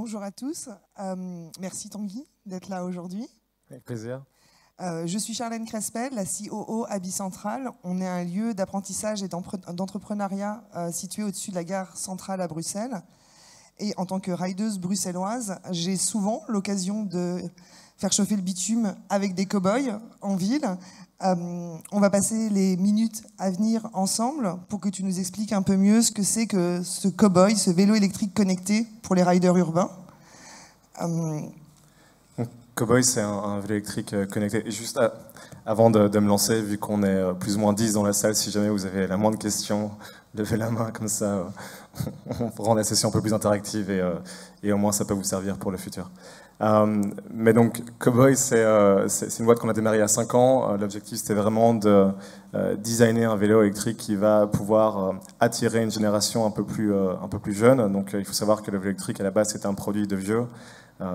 Bonjour à tous. Merci Tanguy d'être là aujourd'hui. Avec plaisir. Je suis Charlène Crespel, la COO à Bicentral. On est un lieu d'apprentissage et d'entrepreneuriat situé au-dessus de la gare centrale à Bruxelles. Et en tant que rideuse bruxelloise, j'ai souvent l'occasion de faire chauffer le bitume avec des cow-boys en ville. On va passer les minutes à venir ensemble pour que tu nous expliques un peu mieux ce que c'est que ce cow-boy, ce vélo électrique connecté pour les riders urbains. Cowboy, c'est un vélo électrique connecté. Et juste avant de me lancer, vu qu'on est plus ou moins 10 dans la salle, si jamais vous avez la moindre question, levez la main, comme ça on rend la session un peu plus interactive et au moins ça peut vous servir pour le futur. Mais donc, Cowboy, c'est une boîte qu'on a démarrée il y a 5 ans. L'objectif, c'était vraiment de designer un vélo électrique qui va pouvoir attirer une génération un peu plus jeune. Donc, il faut savoir que le vélo électrique, à la base, c'était un produit de vieux.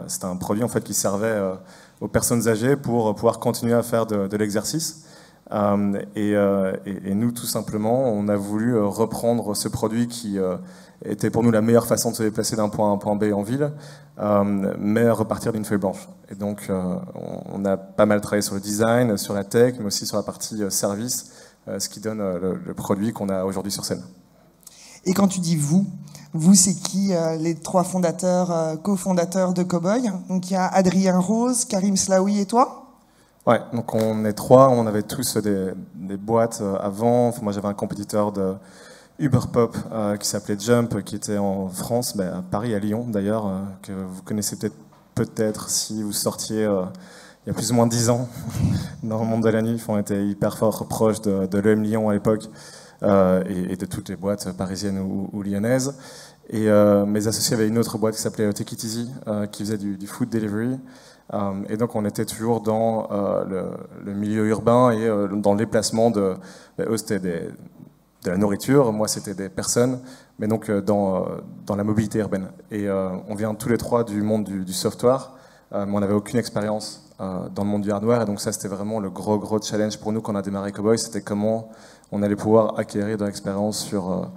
C'était un produit en fait, qui servait aux personnes âgées pour pouvoir continuer à faire de l'exercice. Et nous, tout simplement, on a voulu reprendre ce produit qui était pour nous la meilleure façon de se déplacer d'un point A à un point B en ville, mais repartir d'une feuille blanche. Et donc, on a pas mal travaillé sur le design, sur la tech, mais aussi sur la partie service, ce qui donne le produit qu'on a aujourd'hui sur scène. Et quand tu dis vous, c'est qui les 3 fondateurs, cofondateurs de Cowboy? Donc il y a Adrien Rose, Karim Slaoui et toi? Ouais, donc on est 3, on avait tous des boîtes avant. Enfin, moi j'avais un compétiteur de Uberpop qui s'appelait Jump, qui était en France, à Paris, à Lyon d'ailleurs, que vous connaissez peut-être si vous sortiez il y a plus ou moins 10 ans dans le monde de la nuit. Enfin, on était hyper fort proche de l'EM Lyon à l'époque. Et de toutes les boîtes parisiennes ou lyonnaises. Et mes associés avaient une autre boîte qui s'appelait Take It Easy, qui faisait du food delivery. Et donc on était toujours dans le milieu urbain et dans les placements eux c'était de la nourriture, moi c'était des personnes, mais donc dans la mobilité urbaine. Et on vient tous les 3 du monde du software, mais on n'avait aucune expérience dans le monde du hardware. Et donc ça c'était vraiment le gros challenge pour nous quand on a démarré Cowboy, c'était comment on allait pouvoir acquérir de l'expérience sur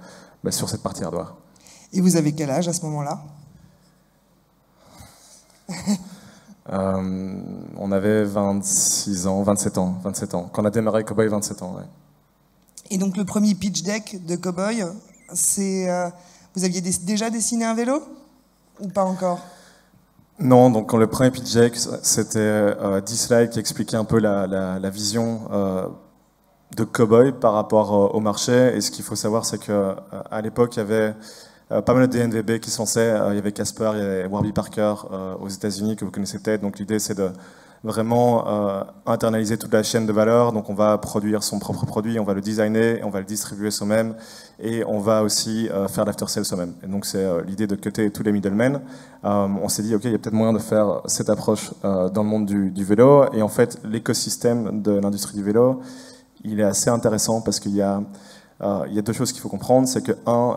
cette partie hardware. Et vous avez quel âge à ce moment-là? On avait 27 ans. Quand on a démarré Cowboy, 27 ans, ouais. Et donc le premier pitch deck de Cowboy, c'est vous aviez déjà dessiné un vélo ou pas encore? Non, donc quand le premier pitch deck, c'était 10 slides qui expliquaient un peu la vision de Cowboy par rapport au marché. Et ce qu'il faut savoir, c'est qu'à l'époque, il y avait pas mal de DNVB qui se lançaient. Il y avait Casper, il y avait Warby Parker aux États-Unis que vous connaissez peut-être. Donc l'idée, c'est de vraiment internaliser toute la chaîne de valeur. Donc on va produire son propre produit, on va le designer, on va le distribuer soi-même et on va aussi faire l'after-sale soi-même. Et donc c'est l'idée de cutter tous les middlemen. On s'est dit, ok, il y a peut-être moyen de faire cette approche dans le monde du vélo. Et en fait, l'écosystème de l'industrie du vélo, il est assez intéressant parce qu'il y a 2 choses qu'il faut comprendre. C'est que,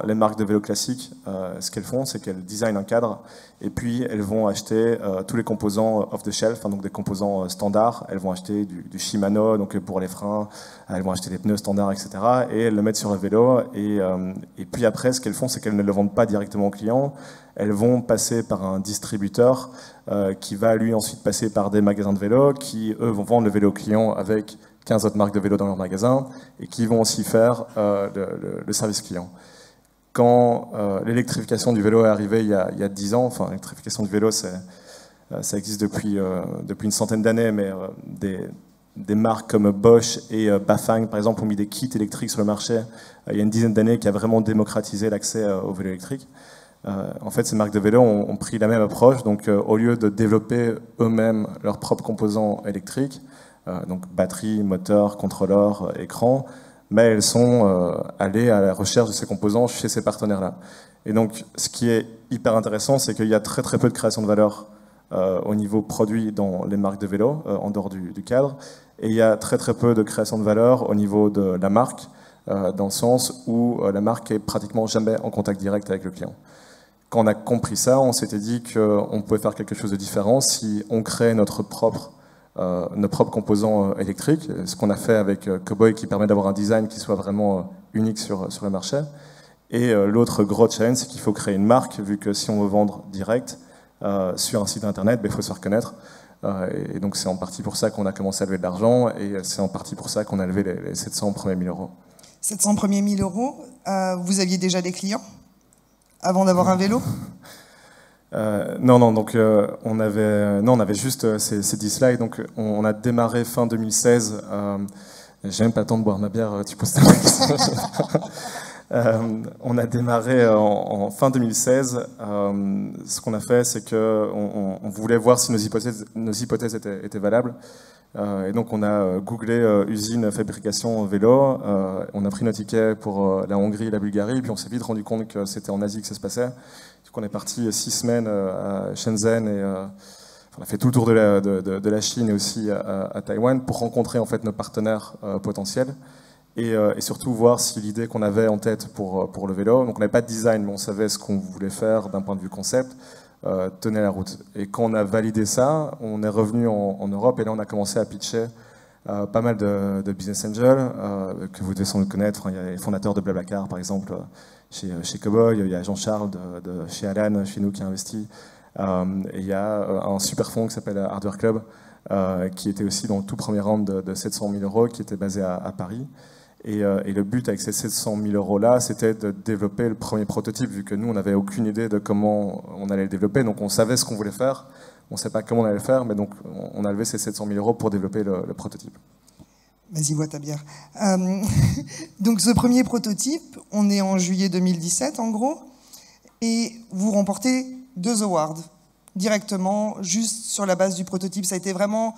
les marques de vélo classiques, ce qu'elles font, c'est qu'elles designent un cadre et puis elles vont acheter tous les composants off-the-shelf, donc des composants standards. Elles vont acheter du Shimano, donc pour les freins, elles vont acheter des pneus standards, etc. Et elles le mettent sur le vélo. Et puis après, ce qu'elles font, c'est qu'elles ne le vendent pas directement au client. Elles vont passer par un distributeur qui va lui ensuite passer par des magasins de vélo qui, eux, vont vendre le vélo au client avec 15 autres marques de vélo dans leur magasin et qui vont aussi faire le service client. Quand l'électrification du vélo est arrivée il y a 10 ans, enfin l'électrification du vélo ça existe depuis une centaine d'années, mais des marques comme Bosch et Bafang par exemple ont mis des kits électriques sur le marché il y a une dizaine d'années qui a vraiment démocratisé l'accès au vélo électrique. En fait, ces marques de vélo ont pris la même approche, donc au lieu de développer eux-mêmes leurs propres composants électriques, donc batterie, moteur, contrôleur, écran, mais elles sont allées à la recherche de ces composants chez ces partenaires-là. Et donc, ce qui est hyper intéressant, c'est qu'il y a très peu de création de valeur au niveau produit dans les marques de vélo, en dehors du cadre, et il y a très peu de création de valeur au niveau de la marque, dans le sens où la marque est pratiquement jamais en contact direct avec le client. Quand on a compris ça, on s'était dit qu'on pouvait faire quelque chose de différent si on crée nos propres composants électriques, ce qu'on a fait avec Cowboy qui permet d'avoir un design qui soit vraiment unique sur le marché. Et l'autre gros challenge, c'est qu'il faut créer une marque, vu que si on veut vendre direct, sur un site internet, il faut se faire connaître. Et donc c'est en partie pour ça qu'on a commencé à lever de l'argent, et c'est en partie pour ça qu'on a levé les 700 premiers 1000 euros. 700 premiers 1000 euros, vous aviez déjà des clients avant d'avoir un vélo? Non, donc on avait juste ces 10 slides. Donc on a démarré fin 2016. J'ai même pas le temps de boire ma bière, tu poses ta question. On a démarré en fin 2016. Ce qu'on a fait, c'est qu'on voulait voir si nos hypothèses étaient valables. Et donc on a googlé usine fabrication vélo. On a pris nos tickets pour la Hongrie et la Bulgarie. Puis on s'est vite rendu compte que c'était en Asie que ça se passait. Donc on est parti 6 semaines à Shenzhen et on a fait tout le tour de la Chine et aussi à Taïwan pour rencontrer en fait nos partenaires potentiels. Et surtout voir si l'idée qu'on avait en tête pour le vélo, donc on n'avait pas de design, mais on savait ce qu'on voulait faire d'un point de vue concept, tenait la route. Et quand on a validé ça, on est revenu en Europe et là on a commencé à pitcher pas mal de business angels que vous devez sans doute connaître. Enfin, il y a les fondateurs de Blablacar par exemple chez Cowboy, il y a Jean-Charles de chez Alan, chez nous qui a investi. Et il y a un super fonds qui s'appelle Hardware Club qui était aussi dans le tout premier round de 700 000 euros qui était basé à Paris. Et le but avec ces 700 000 euros-là, c'était de développer le premier prototype, vu que nous, on n'avait aucune idée de comment on allait le développer. Donc on savait ce qu'on voulait faire, on ne savait pas comment on allait le faire, mais donc on a levé ces 700 000 euros pour développer le prototype. Vas-y, bois ta bière. Donc ce premier prototype, on est en juillet 2017 en gros, et vous remportez 2 awards directement, juste sur la base du prototype. Ça a été vraiment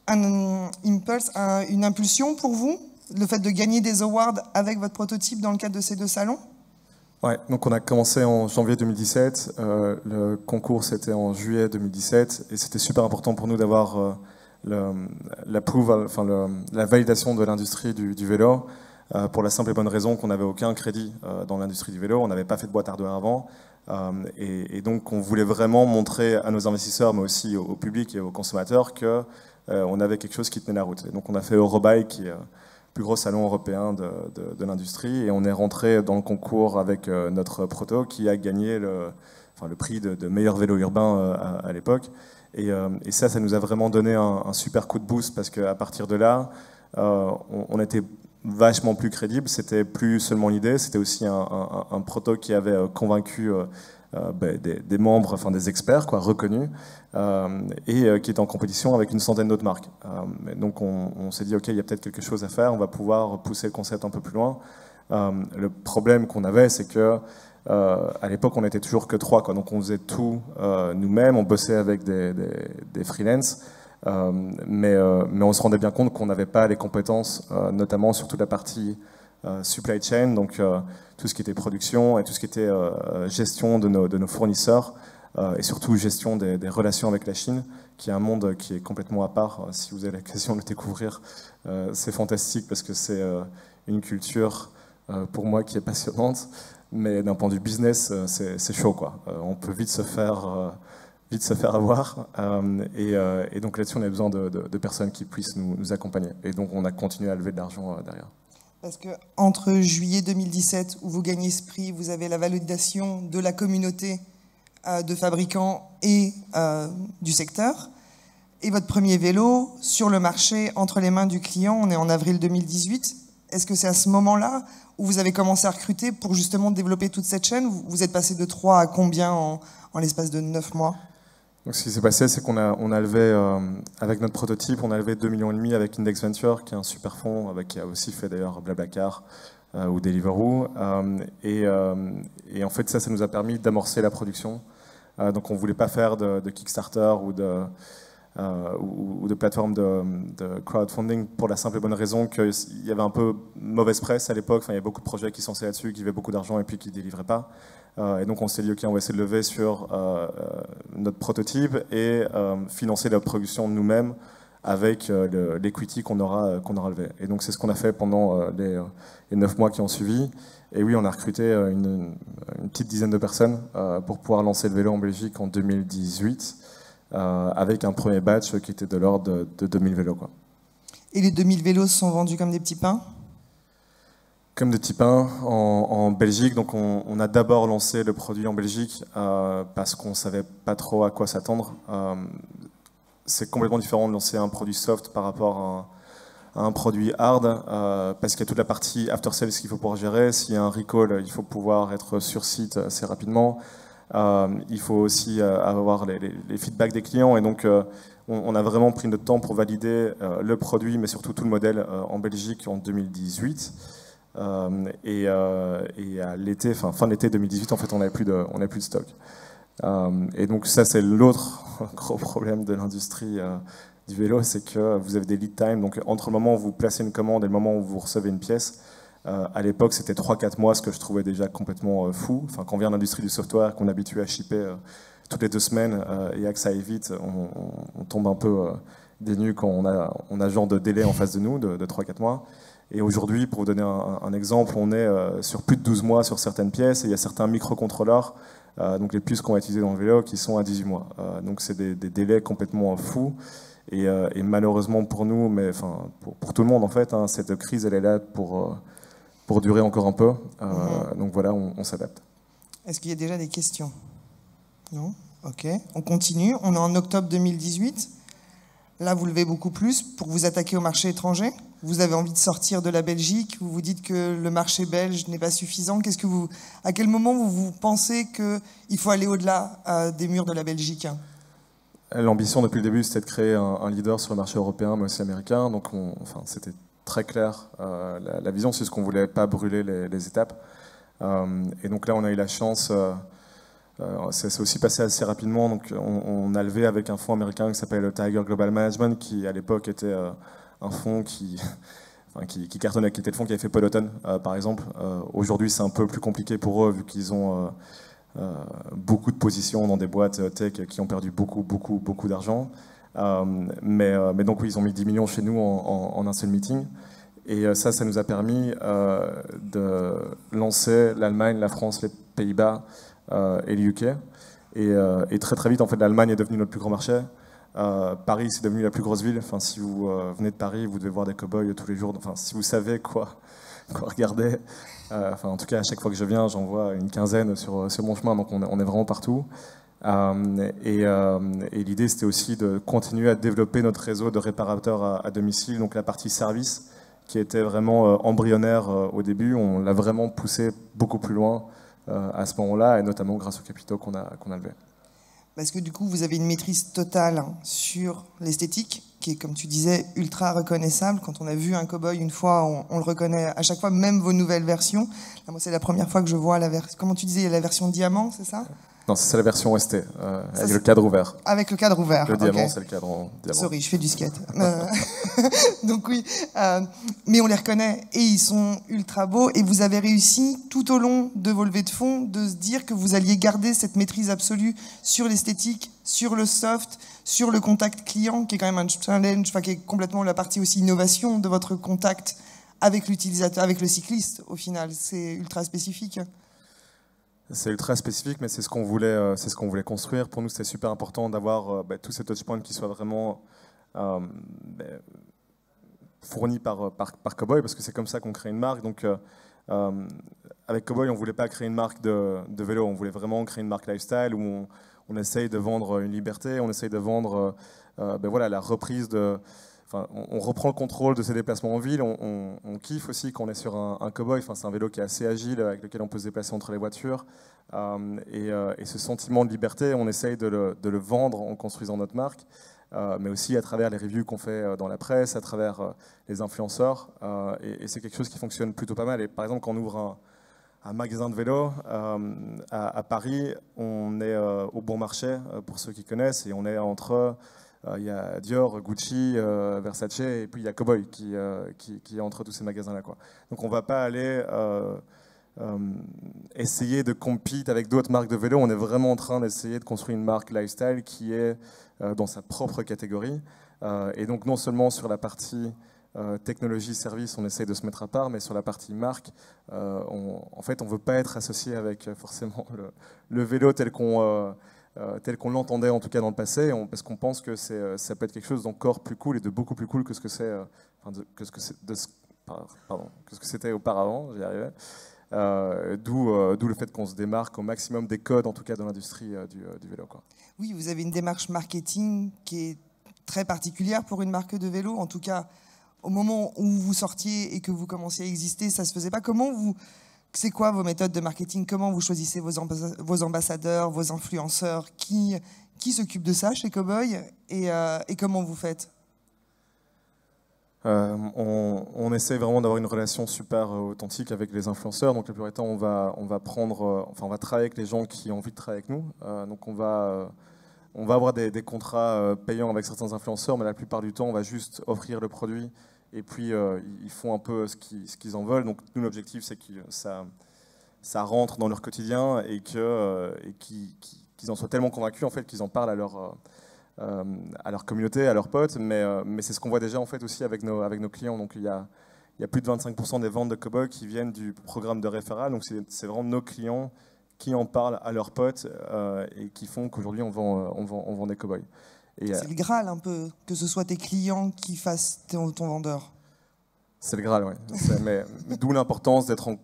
un impulse, une impulsion pour vous, le fait de gagner des awards avec votre prototype dans le cadre de ces 2 salons? Ouais, donc on a commencé en janvier 2017, le concours c'était en juillet 2017, et c'était super important pour nous d'avoir la validation de l'industrie du vélo, pour la simple et bonne raison qu'on n'avait aucun crédit dans l'industrie du vélo, on n'avait pas fait de boîte hardware avant, et donc on voulait vraiment montrer à nos investisseurs, mais aussi au public et aux consommateurs que on avait quelque chose qui tenait la route. Et donc on a fait Eurobike, qui est plus gros salon européen de l'industrie, et on est rentré dans le concours avec notre proto qui a gagné le prix de meilleur vélo urbain à l'époque. Et ça nous a vraiment donné un super coup de boost parce qu'à partir de là, on était vachement plus crédible. C'était plus seulement l'idée, c'était aussi un proto qui avait convaincu des membres, enfin des experts reconnus, et qui était en compétition avec une centaine d'autres marques. Donc on s'est dit, ok, il y a peut-être quelque chose à faire, on va pouvoir pousser le concept un peu plus loin. Le problème qu'on avait, c'est que à l'époque, on n'était toujours que 3, donc on faisait tout nous-mêmes, on bossait avec des freelances, mais on se rendait bien compte qu'on n'avait pas les compétences, notamment sur toute la partie supply chain, donc tout ce qui était production et tout ce qui était gestion de nos fournisseurs, et surtout gestion des relations avec la Chine, qui est un monde qui est complètement à part. Si vous avez l'occasion de le découvrir, c'est fantastique parce que c'est une culture, pour moi, qui est passionnante, mais d'un point de vue business, c'est chaud, on peut vite se faire avoir, et donc là-dessus, on a besoin de personnes qui puissent nous accompagner. Et donc, on a continué à lever de l'argent derrière. Parce que entre juillet 2017, où vous gagnez ce prix, vous avez la validation de la communauté de fabricants et du secteur, et votre premier vélo sur le marché entre les mains du client, on est en avril 2018. Est-ce que c'est à ce moment-là où vous avez commencé à recruter pour justement développer toute cette chaîne? Vous êtes passé de 3 à combien en l'espace de 9 mois? Donc ce qui s'est passé, c'est qu'on a levé, avec notre prototype, on a levé 2,5 millions avec Index Venture, qui est un super fonds, qui a aussi fait d'ailleurs Blablacar ou Deliveroo. Et en fait, ça nous a permis d'amorcer la production. Donc on ne voulait pas faire de Kickstarter ou de plateforme de crowdfunding pour la simple et bonne raison qu'il y avait un peu mauvaise presse à l'époque. Il y avait beaucoup de projets qui sont lancés là-dessus, qui avaient beaucoup d'argent et puis qui ne délivraient pas. Et donc on s'est dit, ok, on va essayer de lever sur notre prototype et financer la production de nous-mêmes avec l'equity qu'on aura levé. Et donc c'est ce qu'on a fait pendant les 9 mois qui ont suivi. Et oui, on a recruté une petite dizaine de personnes pour pouvoir lancer le vélo en Belgique en 2018. Avec un premier batch qui était de l'ordre de 2000 vélos. Et les 2000 vélos se sont vendus comme des petits pains? Comme de type 1 en Belgique, donc on a d'abord lancé le produit en Belgique parce qu'on ne savait pas trop à quoi s'attendre. C'est complètement différent de lancer un produit soft par rapport à un produit hard, parce qu'il y a toute la partie after sales qu'il faut pouvoir gérer. S'il y a un recall, il faut pouvoir être sur site assez rapidement. Il faut aussi avoir les feedbacks des clients, et donc on a vraiment pris notre temps pour valider le produit, mais surtout tout le modèle en Belgique en 2018. Et à l'été, fin de l'été 2018, en fait, on n'avait plus de stock. Et donc ça, c'est l'autre gros problème de l'industrie du vélo, c'est que vous avez des lead time. Donc entre le moment où vous placez une commande et le moment où vous recevez une pièce, à l'époque, c'était 3-4 mois, ce que je trouvais déjà complètement fou. Enfin, quand on vient de l'industrie du software, qu'on est habitué à shipper toutes les 2 semaines et que ça aille vite, on tombe un peu des nues quand on a ce genre de délai en face de nous, de 3-4 mois. Et aujourd'hui, pour vous donner un exemple, on est sur plus de 12 mois sur certaines pièces, et il y a certains microcontrôleurs, donc les puces qu'on va utiliser dans le vélo, qui sont à 18 mois. Donc c'est des délais complètement fous. Et malheureusement pour nous, mais enfin pour tout le monde en fait, hein, cette crise elle est là pour durer encore un peu. Donc voilà, on s'adapte. Est-ce qu'il y a déjà des questions? Non? Ok, on continue. On est en octobre 2018. Là, vous levez beaucoup plus pour vous attaquer au marché étranger. Vous avez envie de sortir de la Belgique. Vous vous dites que le marché belge n'est pas suffisant. À quel moment vous pensez qu'il faut aller au-delà des murs de la Belgique? L'ambition depuis le début, c'était de créer un leader sur le marché européen, mais aussi américain. Donc, c'était très clair. La vision, c'est ce qu'on voulait pas brûler les étapes. Et donc là, on a eu la chance. C'est aussi passé assez rapidement. Donc, on a levé avec un fonds américain qui s'appelle Tiger Global Management, qui à l'époque était un fonds qui cartonnait, qui était le fonds qui avait fait Peloton, par exemple. Aujourd'hui, c'est un peu plus compliqué pour eux, vu qu'ils ont beaucoup de positions dans des boîtes tech qui ont perdu beaucoup d'argent. Mais donc oui, ils ont mis 10 millions chez nous en un seul meeting. Et ça nous a permis de lancer l'Allemagne, la France, les Pays-Bas et le UK. Et très vite, en fait, l'Allemagne est devenue notre plus grand marché. Paris, c'est devenu la plus grosse ville. Enfin, si vous venez de Paris, vous devez voir des cow-boys tous les jours. Enfin, si vous savez quoi regarder. En tout cas, à chaque fois que je viens, j'en vois une quinzaine sur mon chemin. Donc, on est vraiment partout. Et l'idée, c'était aussi de continuer à développer notre réseau de réparateurs à domicile. Donc, la partie service, qui était vraiment embryonnaire au début, on l'a vraiment poussé beaucoup plus loin à ce moment-là, et notamment grâce aux capitaux qu'on a levés. Parce que du coup, vous avez une maîtrise totale sur l'esthétique, qui est, comme tu disais, ultra reconnaissable. Quand on a vu un cow-boy une fois, on le reconnaît à chaque fois, même vos nouvelles versions. Là, moi, c'est la première fois que je vois la version... Comment tu disais, il y a la version diamant, c'est ça? Non, c'est la version ST, avec le cadre ouvert. Avec le cadre ouvert. Le diamant, c'est le cadre en diamant. Sorry, je fais du skate. Donc oui, mais on les reconnaît et ils sont ultra beaux. Et vous avez réussi tout au long de vos levées de fonds de se dire que vous alliez garder cette maîtrise absolue sur l'esthétique, sur le soft, sur le contact client, qui est quand même un challenge, enfin qui est complètement la partie aussi innovation de votre contact avec l'utilisateur, avec le cycliste. Au final, c'est ultra spécifique. C'est ultra spécifique, mais c'est ce qu'on voulait construire. Pour nous, c'était super important d'avoir tous ces touchpoints qui soient vraiment fournis par Cowboy, parce que c'est comme ça qu'on crée une marque. Donc, avec Cowboy, on ne voulait pas créer une marque de vélo, on voulait vraiment créer une marque lifestyle où on essaye de vendre une liberté, on essaye de vendre la reprise de... Enfin, on reprend le contrôle de ses déplacements en ville, on kiffe aussi quand on est sur un cow-boy. Enfin, c'est un vélo qui est assez agile, avec lequel on peut se déplacer entre les voitures. Et ce sentiment de liberté, on essaye de le vendre en construisant notre marque, mais aussi à travers les reviews qu'on fait dans la presse, à travers les influenceurs. Et c'est quelque chose qui fonctionne plutôt pas mal. Et par exemple, quand on ouvre un magasin de vélo à Paris, on est au Bon Marché, pour ceux qui connaissent, et on est entre... Il y a Dior, Gucci, Versace, et puis il y a Cowboy qui est entre tous ces magasins-là, quoi. Donc on ne va pas aller essayer de compete avec d'autres marques de vélo. On est vraiment en train d'essayer de construire une marque lifestyle qui est dans sa propre catégorie. Et donc non seulement sur la partie technologie, service, on essaye de se mettre à part, mais sur la partie marque, en fait, on ne veut pas être associé avec forcément le vélo tel qu'on l'entendait en tout cas dans le passé, parce qu'on pense que ça peut être quelque chose d'encore plus cool et de beaucoup plus cool que ce que c'est pardon, que ce que c'était auparavant, j'y arrivais. D'où le fait qu'on se démarque au maximum des codes, en tout cas dans l'industrie du vélo, quoi. Oui, vous avez une démarche marketing qui est très particulière pour une marque de vélo. En tout cas, au moment où vous sortiez et que vous commenciez à exister, ça se faisait pas. C'est quoi vos méthodes de marketing? Comment vous choisissez vos ambassadeurs, vos influenceurs? Qui s'occupe de ça chez Cowboy et comment vous faites? On essaie vraiment d'avoir une relation super authentique avec les influenceurs. Donc la plupart du temps, on va travailler avec les gens qui ont envie de travailler avec nous. Donc on va avoir des contrats payants avec certains influenceurs, mais la plupart du temps, on va juste offrir le produit et puis ils font un peu ce qu'ils en veulent. Donc nous, l'objectif, c'est que ça rentre dans leur quotidien et qu'ils en soient tellement convaincus en fait qu'ils en parlent à leur communauté, à leurs potes, mais c'est ce qu'on voit déjà en fait aussi avec nos clients. Donc il y a plus de 25% des ventes de Cowboy qui viennent du programme de référent. Donc c'est vraiment nos clients qui en parlent à leurs potes et qui font qu'aujourd'hui on vend des Cowboy. C'est le Graal un peu, que ce soit tes clients qui fassent ton vendeur. C'est le Graal, oui. Mais d'où l'importance d'être en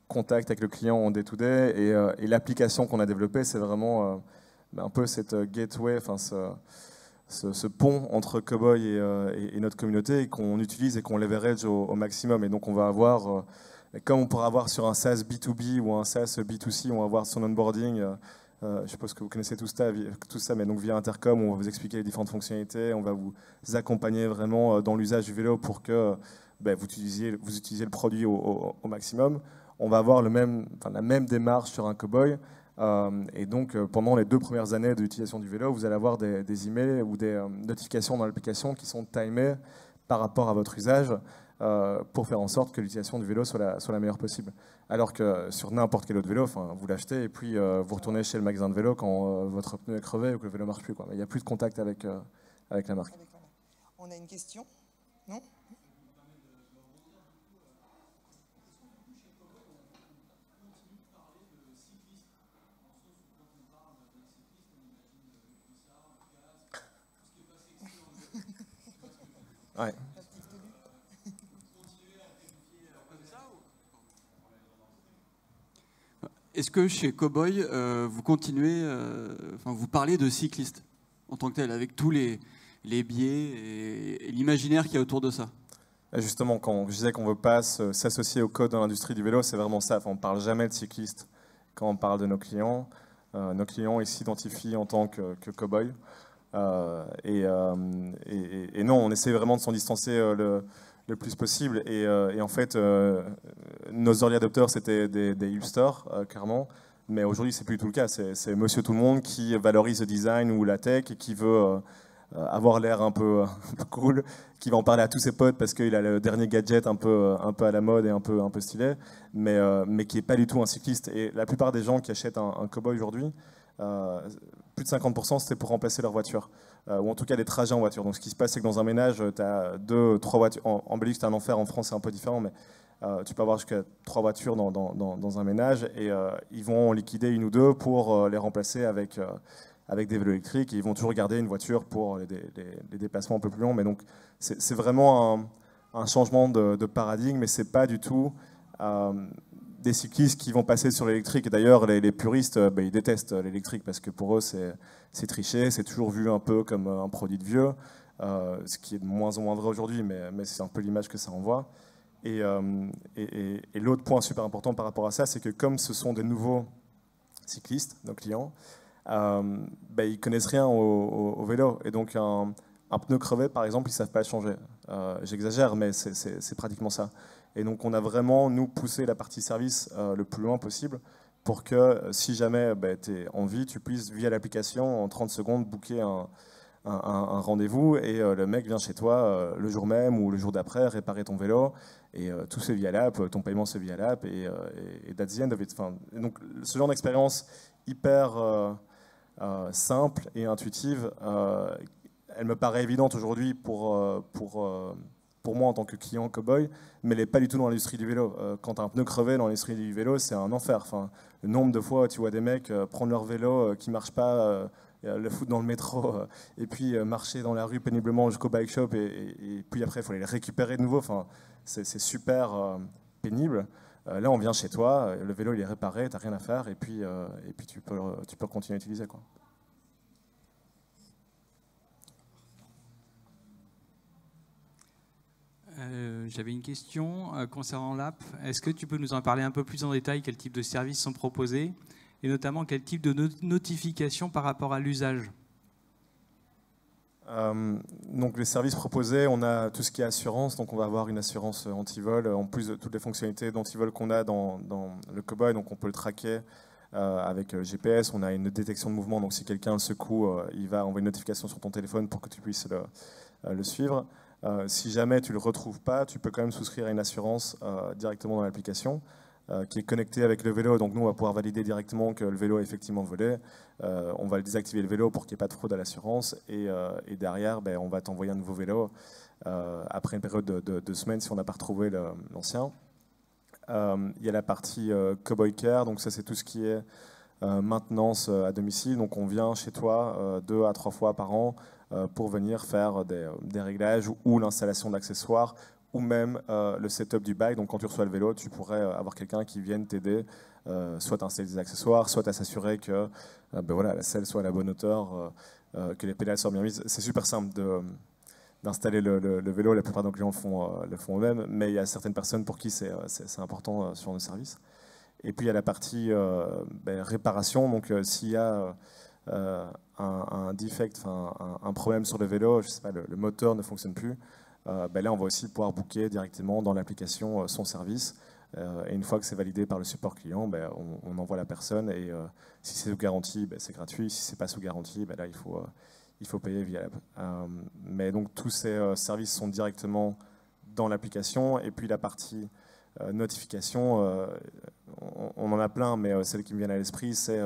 contact avec le client en day-to-day et l'application qu'on a développée, c'est vraiment un peu cette gateway, enfin ce pont entre Cowboy et notre communauté et qu'on utilise et qu'on leverage au maximum. Et donc on va avoir, comme on pourra avoir sur un SaaS B2B ou un SaaS B2C, on va avoir son onboarding. Je suppose que vous connaissez tout ça, mais donc via Intercom, on va vous expliquer les différentes fonctionnalités, on va vous accompagner vraiment dans l'usage du vélo pour que vous utilisiez le produit au maximum. On va avoir la même démarche sur un Cowboy. Et donc, pendant les 2 premières années de l'utilisation du vélo, vous allez avoir des emails ou des notifications dans l'application qui sont timées par rapport à votre usage pour faire en sorte que l'utilisation du vélo soit la meilleure possible. Alors que sur n'importe quel autre vélo, vous l'achetez et puis vous retournez chez le magasin de vélo quand votre pneu est crevé ou que le vélo ne marche plus, quoi. Il n'y a plus de contact avec la marque. On a une question? Non? Ouais. Est-ce que chez Cowboy, vous continuez, vous parlez de cyclistes en tant que tel, avec tous les biais et l'imaginaire qu'il y a autour de ça? Et justement, quand je disais qu'on ne veut pas s'associer au code dans l'industrie du vélo, c'est vraiment ça. On ne parle jamais de cyclistes quand on parle de nos clients. Nos clients, ils s'identifient en tant que Cowboy. Et non, on essaie vraiment de s'en distancer le plus possible. Et en fait, nos early adopters, c'était des hipsters, clairement. Mais aujourd'hui, c'est plus tout le cas. C'est monsieur tout le monde qui valorise le design ou la tech et qui veut avoir l'air un peu cool, qui va en parler à tous ses potes parce qu'il a le dernier gadget un peu à la mode et un peu stylé, mais qui n'est pas du tout un cycliste. Et la plupart des gens qui achètent un Cowboy aujourd'hui, plus de 50%, c'était pour remplacer leur voiture, ou en tout cas des trajets en voiture. Donc ce qui se passe, c'est que dans un ménage, tu as 2, 3 voitures. En Belgique, c'est un enfer, en France, c'est un peu différent, mais tu peux avoir jusqu'à 3 voitures dans un ménage, et ils vont en liquider 1 ou 2 pour les remplacer avec des vélos électriques, et ils vont toujours garder une voiture pour les déplacements un peu plus longs. Mais donc c'est vraiment un changement de paradigme, mais c'est pas du tout des cyclistes qui vont passer sur l'électrique. Et d'ailleurs, les puristes, ils détestent l'électrique parce que pour eux, c'est triché, c'est toujours vu un peu comme un produit de vieux, ce qui est de moins en moins vrai aujourd'hui, mais c'est un peu l'image que ça envoie. Et l'autre point super important par rapport à ça, c'est que comme ce sont des nouveaux cyclistes, nos clients, ils connaissent rien au vélo. Et donc un pneu crevé, par exemple, ils savent pas le changer. J'exagère, mais c'est pratiquement ça. Et donc on a vraiment, nous, poussé la partie service le plus loin possible pour que si jamais tu es en vie, tu puisses, via l'application, en 30 secondes, booker un rendez-vous et le mec vient chez toi le jour même ou le jour d'après réparer ton vélo, et tout se fait via l'app, ton paiement se fait via l'app, et that's the end of it. Donc ce genre d'expérience hyper simple et intuitive, elle me paraît évidente aujourd'hui pour moi en tant que client Cowboy, mais elle n'est pas du tout dans l'industrie du vélo. Quand tu as un pneu crevé dans l'industrie du vélo, c'est un enfer. Le nombre de fois tu vois des mecs prendre leur vélo qui ne marche pas le foutre dans le métro, et puis marcher dans la rue péniblement jusqu'au bike shop, et puis après, il faut aller les récupérer de nouveau. Enfin, c'est super pénible. Là, on vient chez toi, le vélo il est réparé, tu n'as rien à faire, et puis tu peux continuer à utiliser, quoi. J'avais une question concernant l'app. Est-ce que tu peux nous en parler un peu plus en détail? Quel type de services sont proposés? Et notamment, quel type de notification par rapport à l'usage? Donc les services proposés, on a tout ce qui est assurance, donc on va avoir une assurance anti-vol, en plus de toutes les fonctionnalités d'anti-vol qu'on a dans le Coboi, donc on peut le traquer avec le GPS, on a une détection de mouvement, donc si quelqu'un le secoue, il va envoyer une notification sur ton téléphone pour que tu puisses le suivre. Si jamais tu ne le retrouves pas, tu peux quand même souscrire à une assurance directement dans l'application qui est connectée avec le vélo. Donc nous, on va pouvoir valider directement que le vélo est effectivement volé. On va désactiver le vélo pour qu'il n'y ait pas de fraude à l'assurance. Et derrière, on va t'envoyer un nouveau vélo après une période de 2 semaines si on n'a pas retrouvé l'ancien. Il y a la partie Coboi Care. Donc ça, c'est tout ce qui est maintenance à domicile. Donc on vient chez toi 2 à 3 fois par an pour venir faire des réglages ou l'installation d'accessoires ou même le setup du bike. Donc quand tu reçois le vélo, tu pourrais avoir quelqu'un qui vienne t'aider, soit à installer des accessoires, soit à s'assurer que voilà, la selle soit à la bonne hauteur, que les pédales soient bien mises. C'est super simple d'installer le vélo. La plupart de nos clients le font eux-mêmes, mais il y a certaines personnes pour qui c'est important sur nos services. Et puis il y a la partie réparation. Donc s'il y a un defect, un problème sur le vélo, je sais pas, le moteur ne fonctionne plus, là on va aussi pouvoir booker directement dans l'application son service. Et une fois que c'est validé par le support client, on envoie la personne, et si c'est sous garantie, c'est gratuit. Si c'est pas sous garantie, là il faut payer via l'app. Mais donc tous ces services sont directement dans l'application. Et puis la partie notification, on en a plein, mais celle qui me vient à l'esprit, c'est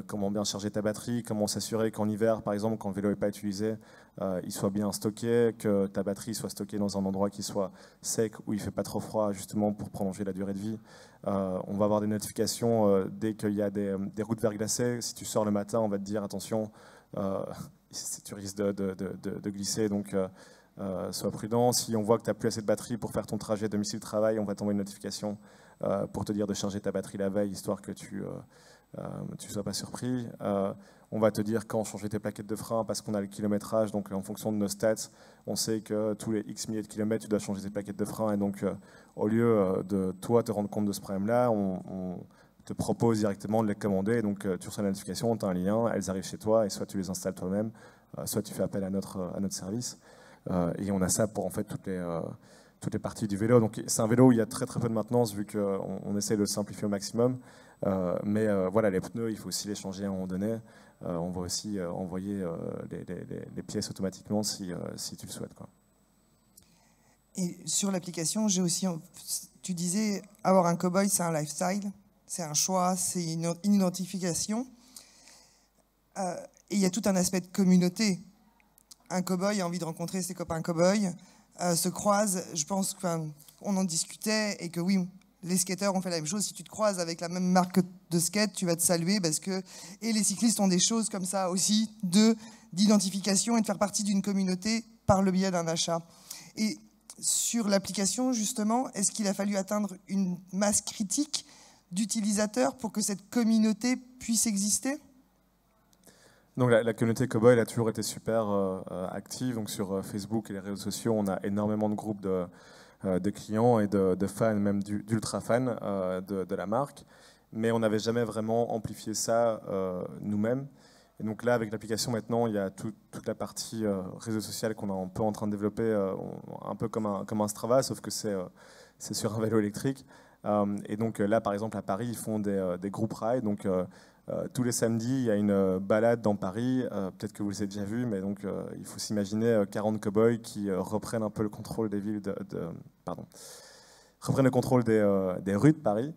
comment bien charger ta batterie, comment s'assurer qu'en hiver, par exemple, quand le vélo n'est pas utilisé, il soit bien stocké, que ta batterie soit stockée dans un endroit qui soit sec, où il ne fait pas trop froid, justement pour prolonger la durée de vie. On va avoir des notifications dès qu'il y a des routes verglacées. Si tu sors le matin, on va te dire attention, tu risques de glisser, donc sois prudent. Si on voit que tu n'as plus assez de batterie pour faire ton trajet domicile-travail, on va t'envoyer une notification pour te dire de charger ta batterie la veille, histoire que tu ne sois pas surpris. On va te dire quand changer tes plaquettes de frein, parce qu'on a le kilométrage, donc en fonction de nos stats, on sait que tous les X milliers de kilomètres, tu dois changer tes plaquettes de frein, et donc au lieu de toi te rendre compte de ce problème-là, on te propose directement de les commander, donc tu reçois la notification, tu as un lien, elles arrivent chez toi, et soit tu les installes toi-même, soit tu fais appel à notre service. Et on a ça pour en fait toutes les parties du vélo. Donc c'est un vélo où il y a très très peu de maintenance, vu qu'on essaie de le simplifier au maximum. Mais voilà, les pneus, il faut aussi les changer à un moment donné. On va aussi envoyer les pièces automatiquement si tu le souhaites, quoi. Et sur l'application, j'ai aussi, tu disais, avoir un Coboi, c'est un lifestyle, c'est un choix, c'est une identification. Et il y a tout un aspect de communauté. Un cow-boy a envie de rencontrer ses copains cow-boys, se croisent. Je pense qu'on en discutait, et que oui, les skateurs ont fait la même chose. Si tu te croises avec la même marque de skate, tu vas te saluer, parce que... Et les cyclistes ont des choses comme ça aussi, d'identification et de faire partie d'une communauté par le biais d'un achat. Et sur l'application, justement, est-ce qu'il a fallu atteindre une masse critique d'utilisateurs pour que cette communauté puisse exister ? Donc la communauté Coboi, elle a toujours été super active. Donc sur Facebook et les réseaux sociaux, on a énormément de groupes de clients et de fans, même d'ultra fans de la marque. Mais on n'avait jamais vraiment amplifié ça nous-mêmes. Et donc là, avec l'application maintenant, il y a toute la partie réseau social qu'on est un peu en train de développer, un peu comme un Strava, sauf que c'est sur un vélo électrique. Et donc là, par exemple, à Paris, ils font des groupes rides. Donc tous les samedis, il y a une balade dans Paris. Peut-être que vous les avez déjà vus, mais donc il faut s'imaginer 40 cow-boys qui reprennent un peu le contrôle des villes reprennent le contrôle des rues de Paris.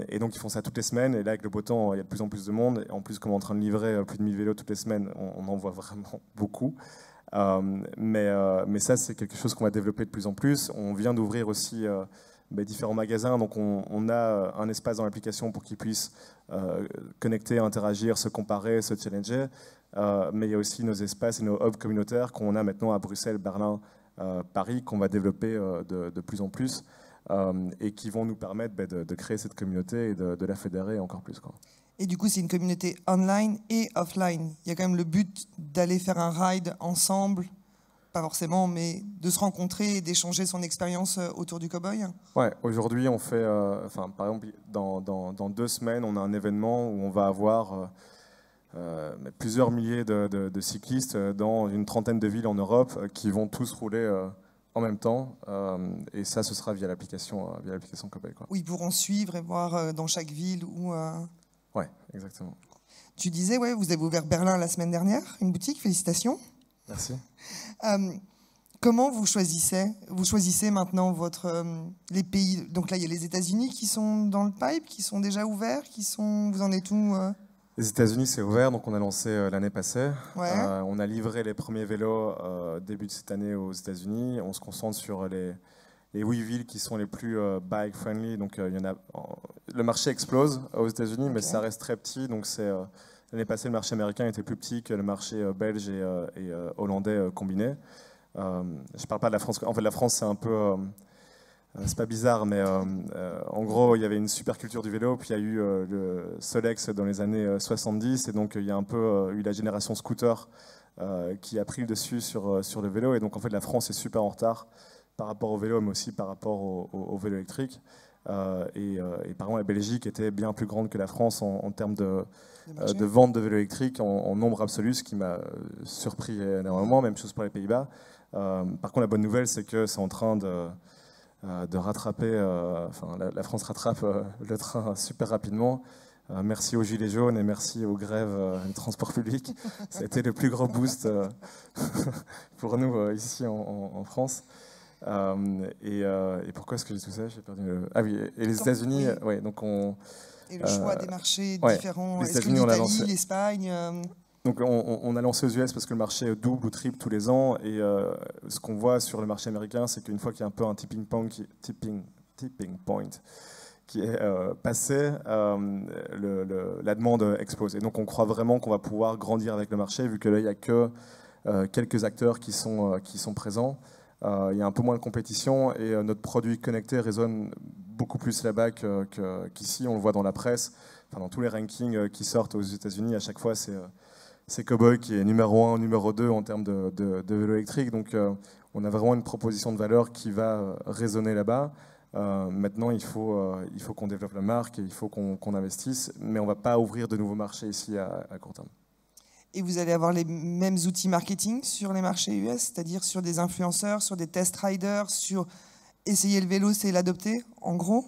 Et donc ils font ça toutes les semaines, et là avec le beau temps il y a de plus en plus de monde, et en plus comme on est en train de livrer plus de 1000 vélos toutes les semaines, on en voit vraiment beaucoup. Mais ça c'est quelque chose qu'on va développer de plus en plus. On vient d'ouvrir aussi différents magasins. Donc on a un espace dans l'application pour qu'ils puissent connecter, interagir, se comparer, se challenger. Mais il y a aussi nos espaces et nos hubs communautaires qu'on a maintenant à Bruxelles, Berlin, Paris, qu'on va développer de plus en plus et qui vont nous permettre de créer cette communauté et de la fédérer encore plus, quoi. Et du coup, c'est une communauté online et offline. Il y a quand même le but d'aller faire un ride ensemble, pas forcément, mais de se rencontrer et d'échanger son expérience autour du cow-boy. Ouais, aujourd'hui, on fait, par exemple, dans 2 semaines, on a un événement où on va avoir plusieurs milliers de cyclistes dans une trentaine de villes en Europe qui vont tous rouler en même temps. Et ça, ce sera via l'application Cow-boy, quoi. Où ils pourront suivre et voir dans chaque ville où... Ouais, exactement. Tu disais, ouais, vous avez ouvert Berlin la semaine dernière, une boutique, félicitations. Merci. Comment vous choisissez maintenant les pays? Donc là, il y a les États-Unis qui sont dans le pipe, qui sont déjà ouverts, vous en êtes où Les États-Unis, c'est ouvert, donc on a lancé l'année passée. Ouais. On a livré les premiers vélos début de cette année aux États-Unis. On se concentre sur les 8 villes qui sont les plus bike-friendly. Donc il y en a. Le marché explose aux États-Unis, mais ça reste très petit. Donc l'année passée, le marché américain était plus petit que le marché belge et hollandais combinés. Je parle pas de la France. En fait, la France, c'est un peu. C'est pas bizarre, mais en gros, il y avait une super culture du vélo. Puis il y a eu le Solex dans les années 70, et donc il y a un peu eu la génération scooter qui a pris le dessus sur le vélo. Et donc en fait, la France est super en retard par rapport au vélo, mais aussi par rapport au vélo électrique. Et par exemple, la Belgique était bien plus grande que la France en termes de vente de vélos électriques en nombre absolu, ce qui m'a surpris énormément. Même chose pour les Pays-Bas. Par contre, la bonne nouvelle, c'est que c'est en train de rattraper, la France rattrape le train super rapidement. Merci aux Gilets jaunes et merci aux grèves du transport public. Ça a été le plus gros boost pour nous ici en France. Et pourquoi est-ce que j'ai tout ça? J'ai perdu Ah oui, et les États-Unis, ouais, donc Et le choix des marchés différents. Les Est-ce que États-Unis, on a l'Italie, lancé. l'Espagne Donc on a lancé aux US parce que le marché double ou triple tous les ans, et ce qu'on voit sur le marché américain, c'est qu'une fois qu'il y a un peu un tipping point qui est passé, la demande explose. Et donc on croit vraiment qu'on va pouvoir grandir avec le marché, vu que là il n'y a que quelques acteurs qui sont présents. Il y a un peu moins de compétition, et notre produit connecté résonne beaucoup plus là-bas qu'ici. On le voit dans la presse, dans tous les rankings qui sortent aux États-Unis. À chaque fois, c'est Cow-boy qui est numéro 1, numéro 2 en termes de vélo électrique. Donc on a vraiment une proposition de valeur qui va résonner là-bas. Maintenant, il faut qu'on développe la marque et il faut qu'on investisse, mais on ne va pas ouvrir de nouveaux marchés ici à court terme. Et vous allez avoir les mêmes outils marketing sur les marchés US, c'est-à-dire sur des influenceurs, sur des test riders, sur essayer le vélo, c'est l'adopter, en gros?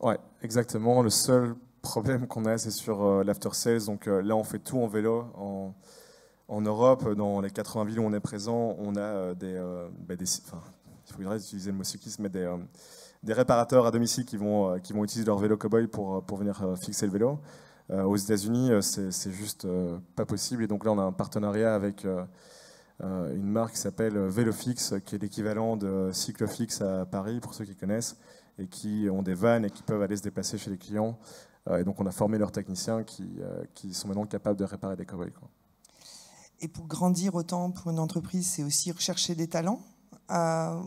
Ouais, exactement. Le seul problème qu'on a, c'est sur l'after sales. Donc là, on fait tout en vélo. En Europe, dans les 80 villes où on est présent, on a il faudrait utiliser le mot cycliste, mais des réparateurs à domicile qui vont utiliser leur vélo Cow-boy pour venir fixer le vélo. Aux États-Unis, c'est juste pas possible. Et donc là, on a un partenariat avec une marque qui s'appelle Velofix, qui est l'équivalent de Cyclofix à Paris, pour ceux qui connaissent, et qui ont des vannes et qui peuvent aller se déplacer chez les clients. Et donc on a formé leurs techniciens qui sont maintenant capables de réparer des cow-boys, quoi. Et pour grandir autant pour une entreprise, c'est aussi rechercher des talents.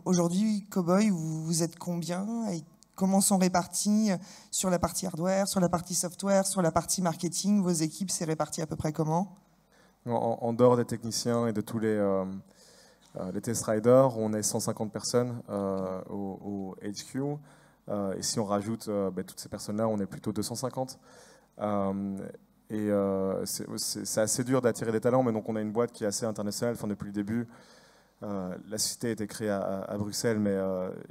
Aujourd'hui, Cow-boy, vous êtes combien et comment sont répartis sur la partie hardware, sur la partie software, sur la partie marketing? Vos équipes, c'est réparti à peu près comment? En dehors des techniciens et de tous les test riders, on est 150 personnes au HQ. Et si on rajoute toutes ces personnes-là, on est plutôt 250. C'est assez dur d'attirer des talents, mais donc on a une boîte qui est assez internationale. Enfin, depuis le début, la société a été créée à Bruxelles, mais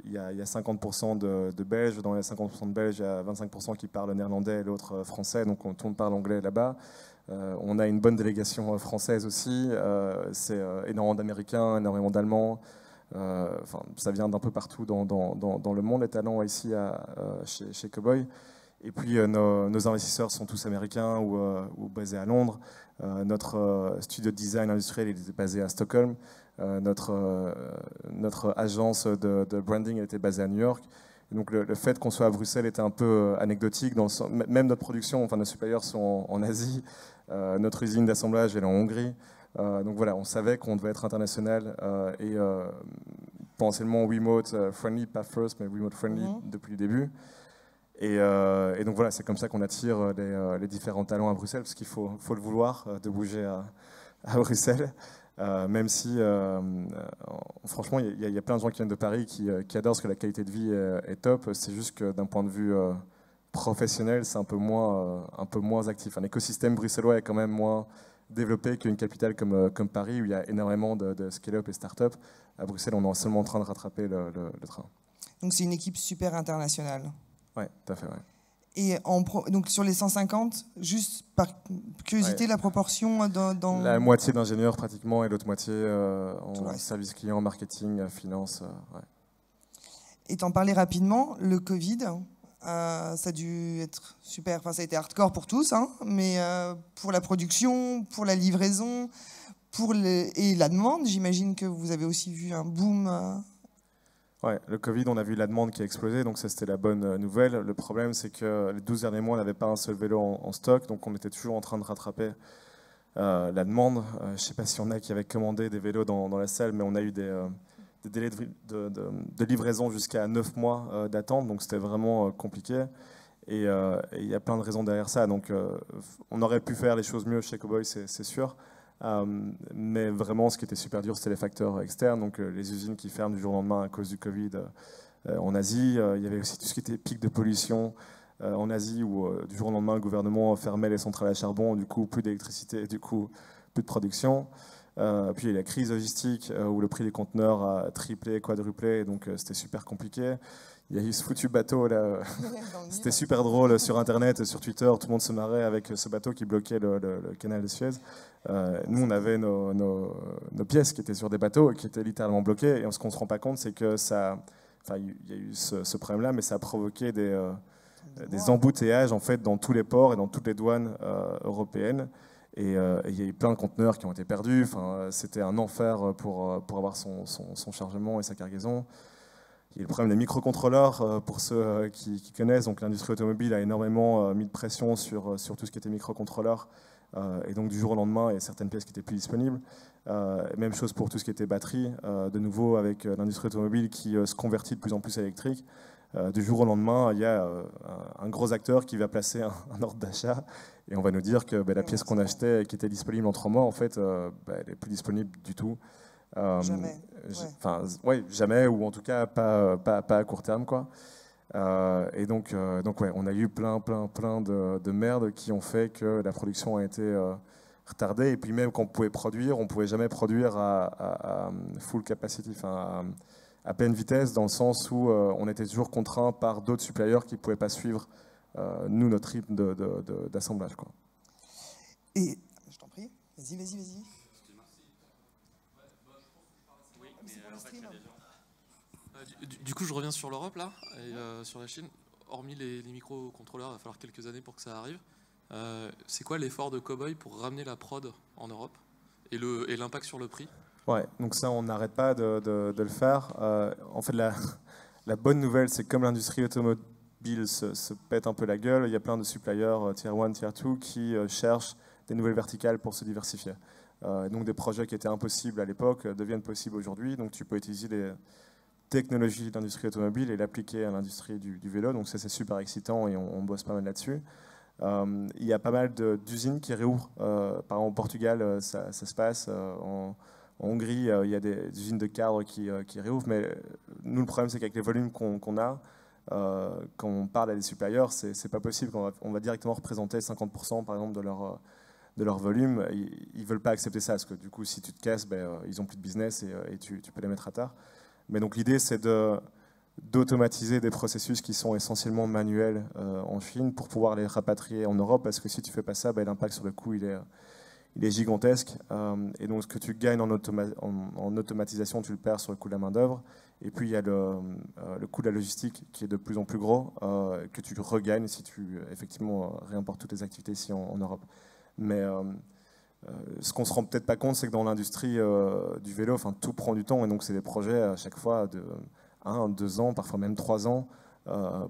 il y a 50% de Belges. Dans les 50% de Belges, il y a 25% qui parlent néerlandais et l'autre français, donc tout le monde parle anglais là-bas. On a une bonne délégation française aussi. C'est énormément d'Américains, énormément d'Allemands. Ça vient d'un peu partout dans le monde, les talents ici chez Cow-boy. Et puis nos investisseurs sont tous américains ou basés à Londres. Notre studio de design industriel est basé à Stockholm. Notre agence de branding était basée à New York. Et donc le fait qu'on soit à Bruxelles était un peu anecdotique, même notre production, enfin nos suppliers sont en Asie, notre usine d'assemblage elle est en Hongrie. Donc voilà, on savait qu'on devait être international et potentiellement remote friendly, pas first, mais remote friendly depuis le début. Et donc voilà, c'est comme ça qu'on attire les différents talents à Bruxelles, parce qu'il faut le vouloir de bouger à Bruxelles. Même si, franchement, il y a plein de gens qui viennent de Paris qui adorent parce que la qualité de vie est top. C'est juste que d'un point de vue professionnel, c'est un peu moins actif. Un écosystème bruxellois est quand même moins développé qu'une capitale comme Paris, où il y a énormément de scale-up et start-up. À Bruxelles, on est seulement en train de rattraper le train. Donc c'est une équipe super internationale. Oui, tout à fait, ouais. Et donc sur les 150, juste par curiosité, la proportion dans... La moitié d'ingénieurs pratiquement et l'autre moitié en service client, marketing, finance. Ouais. Et t'en parlais rapidement, le Covid, ça a dû être super, enfin ça a été hardcore pour tous, hein, mais pour la production, pour la livraison, et la demande, j'imagine que vous avez aussi vu un boom... Ouais, le Covid, on a vu la demande qui a explosé, donc ça c'était la bonne nouvelle. Le problème, c'est que les 12 derniers mois, on n'avait pas un seul vélo en stock, donc on était toujours en train de rattraper la demande. Je ne sais pas s'il y en a qui avaient commandé des vélos dans la salle, mais on a eu des délais de livraison jusqu'à 9 mois d'attente, donc c'était vraiment compliqué. Et il y a plein de raisons derrière ça, donc on aurait pu faire les choses mieux chez Cowboy, c'est sûr. Mais vraiment, ce qui était super dur, c'était les facteurs externes, donc les usines qui ferment du jour au lendemain à cause du Covid en Asie. Il y avait aussi tout ce qui était pic de pollution en Asie, où du jour au lendemain, le gouvernement fermait les centrales à charbon, du coup, plus d'électricité, du coup, plus de production. Puis il y a eu la crise logistique, où le prix des conteneurs a triplé, quadruplé, donc c'était super compliqué. Il y a eu ce foutu bateau là, c'était super drôle sur Internet, sur Twitter, tout le monde se marrait avec ce bateau qui bloquait le canal de Suez. Nous, on avait nos pièces qui étaient sur des bateaux et qui étaient littéralement bloquées. Et ce qu'on ne se rend pas compte, c'est que il y a eu ce problème-là, mais ça a provoqué des embouteillages en fait dans tous les ports et dans toutes les douanes européennes. Et il y a eu plein de conteneurs qui ont été perdus. Enfin, c'était un enfer pour avoir son chargement et sa cargaison. Il y a le problème des microcontrôleurs, pour ceux qui connaissent. Donc l'industrie automobile a énormément mis de pression sur tout ce qui était microcontrôleurs. Et donc du jour au lendemain, il y a certaines pièces qui n'étaient plus disponibles. Même chose pour tout ce qui était batterie. De nouveau, avec l'industrie automobile qui se convertit de plus en plus à l'électrique. Du jour au lendemain, il y a un gros acteur qui va placer un ordre d'achat et on va nous dire que la pièce qu'on achetait et qui était disponible en 3 mois, en fait, elle n'est plus disponible du tout. Jamais. Jamais, ou en tout cas pas à court terme, quoi. Et donc ouais, on a eu plein de merdes qui ont fait que la production a été retardée. Et puis même quand on pouvait produire, on pouvait jamais produire à full capacity, à pleine vitesse, dans le sens où on était toujours contraint par d'autres suppliers qui ne pouvaient pas suivre nous notre rythme d'assemblage, quoi. Et je t'en prie, vas-y. Du coup, je reviens sur l'Europe là, et sur la Chine. Hormis les microcontrôleurs, il va falloir quelques années pour que ça arrive. C'est quoi l'effort de Cowboy pour ramener la prod en Europe et l'impact sur le prix? Ouais, donc ça, on n'arrête pas de le faire. En fait, la bonne nouvelle, c'est que comme l'industrie automobile se pète un peu la gueule, il y a plein de suppliers tier 1, tier 2 qui cherchent des nouvelles verticales pour se diversifier. Donc des projets qui étaient impossibles à l'époque deviennent possibles aujourd'hui. Donc tu peux utiliser les technologies de l'industrie automobile et l'appliquer à l'industrie du vélo. Donc ça, c'est super excitant et on bosse pas mal là-dessus. Il y a pas mal d'usines qui réouvrent. Par exemple, au Portugal, ça se passe. En Hongrie, il y a des usines de cadres qui réouvrent. Mais nous, le problème, c'est qu'avec les volumes qu'on a, quand on parle à des suppliers, c'est pas possible. On va directement représenter 50% par exemple de leur volume. Ils veulent pas accepter ça parce que du coup, si tu te casses, ils ont plus de business et tu peux les mettre à terre. Mais donc l'idée, c'est d'automatiser des processus qui sont essentiellement manuels en Chine pour pouvoir les rapatrier en Europe, parce que si tu fais pas ça, l'impact sur le coût il est gigantesque. Et donc ce que tu gagnes en automatisation, tu le perds sur le coût de la main d'œuvre. Et puis il y a le coût de la logistique qui est de plus en plus gros, que tu regagnes si tu effectivement réimportes toutes les activités ici en Europe. Mais ce qu'on se rend peut-être pas compte, c'est que dans l'industrie du vélo, tout prend du temps, et donc c'est des projets à chaque fois de 1, 2 ans, parfois même 3 ans,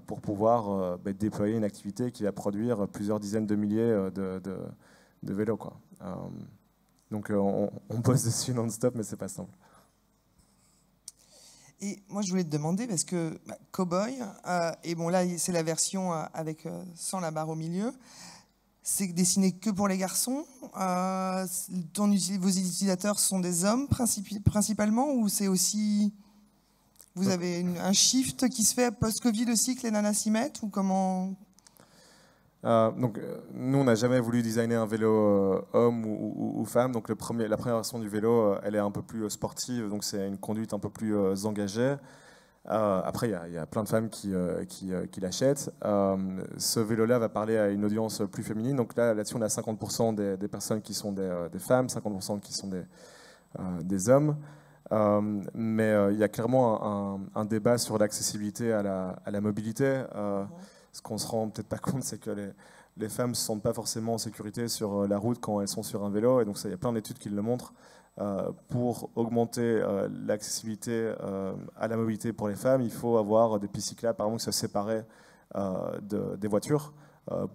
pour pouvoir déployer une activité qui va produire plusieurs dizaines de milliers de vélos, quoi. Donc on bosse dessus non-stop, mais c'est pas simple. Et moi, je voulais te demander, parce que Cowboy, et bon là, c'est la version avec sans la barre au milieu, c'est dessiné que pour les garçons. Vos utilisateurs sont des hommes principalement, ou c'est aussi... Vous avez un shift qui se fait post-Covid aussi, que les nanas s'y mettent, ou comment? Donc, nous, on n'a jamais voulu designer un vélo homme ou femme. Donc, la première version du vélo, elle est un peu plus sportive, donc c'est une conduite un peu plus engagée. Après, il y a plein de femmes qui l'achètent. Ce vélo-là va parler à une audience plus féminine. Donc là-dessus, on a 50% des personnes qui sont des femmes, 50% qui sont des hommes. Mais il y a clairement un débat sur l'accessibilité à la mobilité. Ce qu'on se rend peut-être pas compte, c'est que les femmes ne se sentent pas forcément en sécurité sur la route quand elles sont sur un vélo. Et donc, il y a plein d'études qui le montrent. Pour augmenter l'accessibilité à la mobilité pour les femmes, il faut avoir des pistes cyclables, par exemple, qui soient séparées des voitures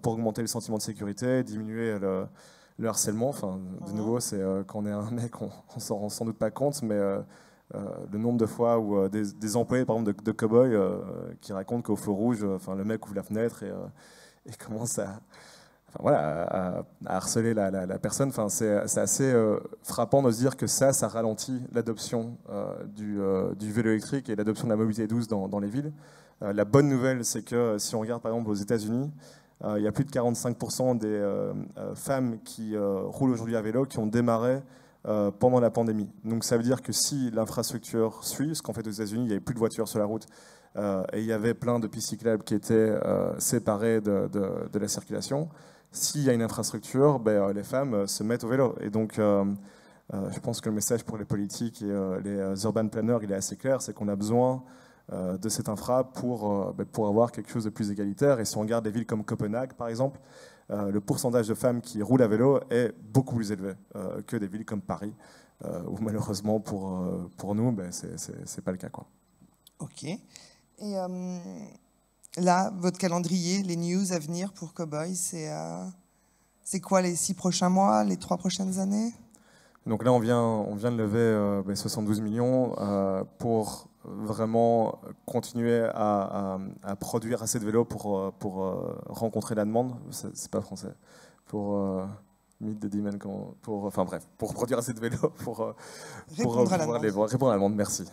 pour augmenter le sentiment de sécurité, diminuer le harcèlement. Enfin, de nouveau, c'est quand on est un mec, on s'en rend sans doute pas compte, mais le nombre de fois où des employés, par exemple, de Cowboy qui racontent qu'au feu rouge, le mec ouvre la fenêtre et commence à harceler la personne. Enfin, c'est assez frappant de se dire que ça ralentit l'adoption du vélo électrique et l'adoption de la mobilité douce dans les villes. La bonne nouvelle, c'est que si on regarde par exemple aux États-Unis, il y a plus de 45% des femmes qui roulent aujourd'hui à vélo qui ont démarré pendant la pandémie. Donc ça veut dire que si l'infrastructure suit, parce qu'en fait aux États-Unis, il n'y avait plus de voitures sur la route, et il y avait plein de pistes cyclables qui étaient séparées de la circulation. S'il y a une infrastructure, les femmes se mettent au vélo. Et donc, je pense que le message pour les politiques et les urban planners, il est assez clair, c'est qu'on a besoin de cette infra pour avoir quelque chose de plus égalitaire. Et si on regarde des villes comme Copenhague, par exemple, le pourcentage de femmes qui roulent à vélo est beaucoup plus élevé que des villes comme Paris, où malheureusement pour nous, c'est pas le cas, quoi. Ok. Et là, votre calendrier, les news à venir pour Cowboy, c'est quoi les 6 prochains mois, les 3 prochaines années? Donc là, on vient de lever 72 millions pour vraiment continuer à produire assez de vélos pour rencontrer la demande. C'est pas français. Pour meet the demand, pour produire assez de vélos pour répondre à la demande. Merci.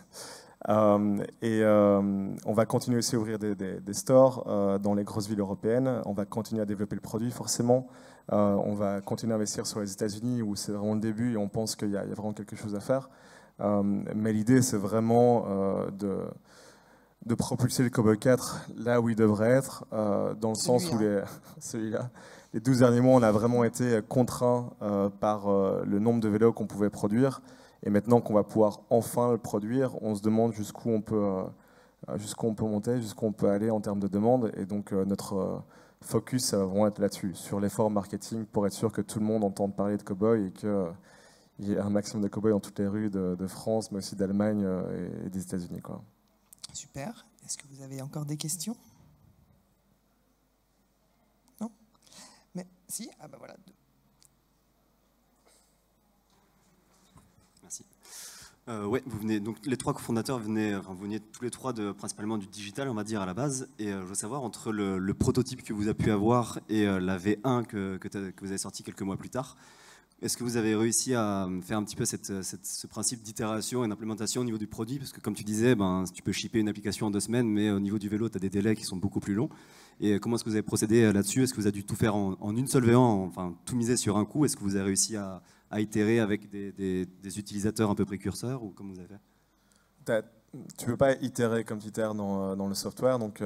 On va continuer aussi à ouvrir des stores dans les grosses villes européennes. On va continuer à développer le produit, forcément. On va continuer à investir sur les États-Unis, où c'est vraiment le début et on pense qu'il y a vraiment quelque chose à faire. Mais l'idée, c'est vraiment de propulser le Cowboy 4 là où il devrait être, dans le sens où les 12 derniers mois, on a vraiment été contraints par le nombre de vélos qu'on pouvait produire. Et maintenant qu'on va pouvoir enfin le produire, on se demande jusqu'où on peut monter, jusqu'où on peut aller en termes de demande. Et donc notre focus, ça va vraiment être là-dessus, sur l'effort marketing, pour être sûr que tout le monde entende parler de Cowboy et qu'il y ait un maximum de Cowboy dans toutes les rues de France, mais aussi d'Allemagne et des États-Unis, quoi. Super. Est-ce que vous avez encore des questions? Non? Mais si? Ah bah voilà. Merci. Ouais, vous venez, donc les 3 cofondateurs vous veniez tous les 3 principalement du digital, on va dire, à la base. Et je veux savoir, entre le prototype que vous avez pu avoir et la V1 que vous avez sorti quelques mois plus tard, est-ce que vous avez réussi à faire un petit peu ce principe d'itération et d'implémentation au niveau du produit? Parce que comme tu disais, tu peux shipper une application en 2 semaines, mais au niveau du vélo, tu as des délais qui sont beaucoup plus longs. Et comment est-ce que vous avez procédé là-dessus? Est-ce que vous avez dû tout faire en une seule V1, enfin tout miser sur un coup? Est-ce que vous avez réussi à itérer avec des utilisateurs un peu précurseurs, ou comment vous avez fait? Tu ne peux pas itérer comme tu itères dans le software, donc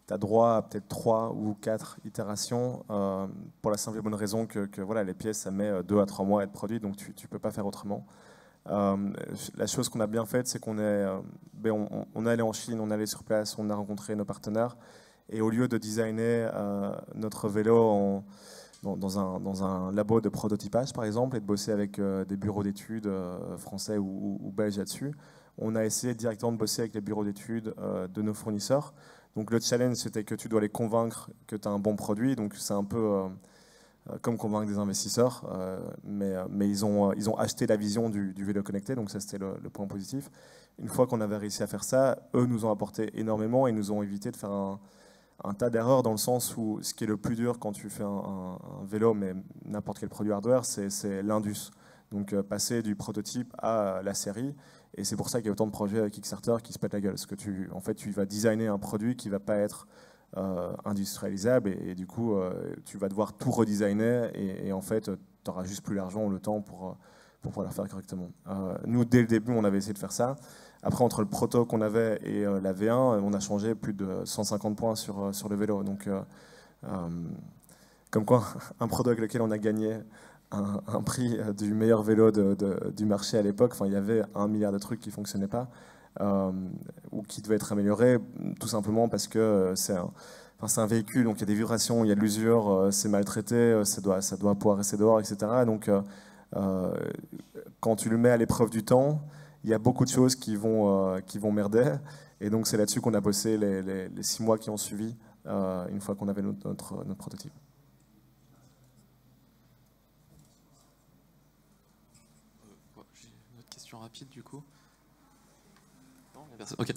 tu as droit à peut-être 3 ou 4 itérations pour la simple et bonne raison que voilà, les pièces, ça met 2 à 3 mois à être produit, donc tu ne peux pas faire autrement. La chose qu'on a bien faite, c'est qu'on est allé en Chine, on est allé sur place, on a rencontré nos partenaires, et au lieu de designer notre vélo dans un labo de prototypage, par exemple, et de bosser avec des bureaux d'études français ou belges là-dessus, on a essayé directement de bosser avec les bureaux d'études de nos fournisseurs. Donc le challenge, c'était que tu dois les convaincre que tu as un bon produit. Donc c'est un peu comme convaincre des investisseurs. Mais ils ont acheté la vision du vélo connecté, donc ça c'était le point positif. Une fois qu'on avait réussi à faire ça, eux nous ont apporté énormément et nous ont évité de faire un tas d'erreurs, dans le sens où ce qui est le plus dur quand tu fais un vélo, mais n'importe quel produit hardware, c'est l'indus. Donc passer du prototype à la série. Et c'est pour ça qu'il y a autant de projets avec Kickstarter qui se pètent la gueule. Parce que tu vas designer un produit qui ne va pas être industrialisable et du coup, tu vas devoir tout redesigner et en fait, tu n'auras juste plus l'argent ou le temps pour pouvoir le faire correctement. Nous, dès le début, on avait essayé de faire ça. Après, entre le proto qu'on avait et la V1, on a changé plus de 150 points sur le vélo. Donc, comme quoi, un produit avec lequel on a gagné un prix du meilleur vélo du marché à l'époque. Enfin, il y avait 1 milliard de trucs qui ne fonctionnaient pas ou qui devaient être améliorés, tout simplement parce que c'est un véhicule, donc il y a des vibrations, il y a de l'usure, c'est maltraité, ça doit pouvoir rester dehors, etc. Donc, quand tu le mets à l'épreuve du temps, il y a beaucoup de choses qui vont merder. Et donc, c'est là-dessus qu'on a bossé les 6 mois qui ont suivi, une fois qu'on avait notre prototype. J'ai une autre question rapide, du coup. Non, il y a personne. Ok.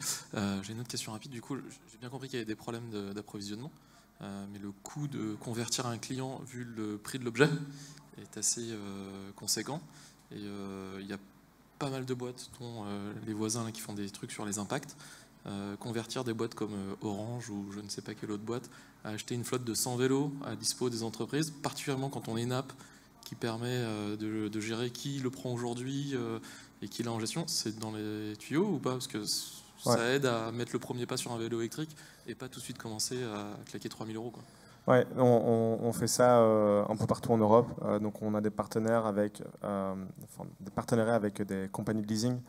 J'ai une autre question rapide. Du coup, j'ai bien compris qu'il y avait des problèmes d'approvisionnement. Mais le coût de convertir un client, vu le prix de l'objet, est assez conséquent. Et il y a pas mal de boîtes, dont les voisins là, qui font des trucs sur les impacts. Convertir des boîtes comme Orange ou je ne sais pas quelle autre boîte à acheter une flotte de 100 vélos à dispo des entreprises, particulièrement quand on est une app qui permet de gérer qui le prend aujourd'hui et qui l'a en gestion. C'est dans les tuyaux ou pas? Parce que ça aide à mettre le premier pas sur un vélo électrique et pas tout de suite commencer à claquer 3 000 €. Quoi. Ouais, on fait ça un peu partout en Europe. Donc on a des partenaires avec des compagnies de leasing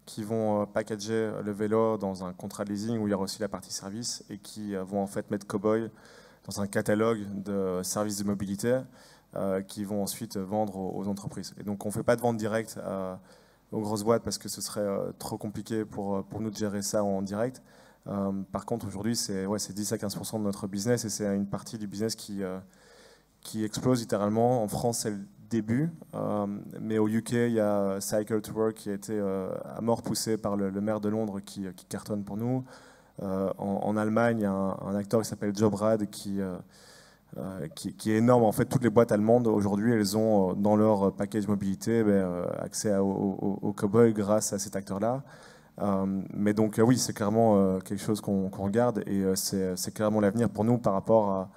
qui vont packager le vélo dans un contrat de leasing où il y aura aussi la partie service et qui vont en fait mettre Cowboy dans un catalogue de services de mobilité qui vont ensuite vendre aux entreprises. Et donc on ne fait pas de vente directe aux grosses boîtes parce que ce serait trop compliqué pour nous de gérer ça en direct. Par contre, aujourd'hui, c'est 10 à 15% de notre business et c'est une partie du business qui explose littéralement. En France, c'est le début, mais au UK, il y a Cycle to Work qui a été à mort poussé par le maire de Londres qui cartonne pour nous. En Allemagne, il y a un acteur qui s'appelle Jobrad qui est énorme. En fait, toutes les boîtes allemandes, aujourd'hui, elles ont dans leur package mobilité accès au Cowboy grâce à cet acteur-là. Mais donc oui, c'est clairement quelque chose qu'on regarde et c'est clairement l'avenir pour nous par rapport à...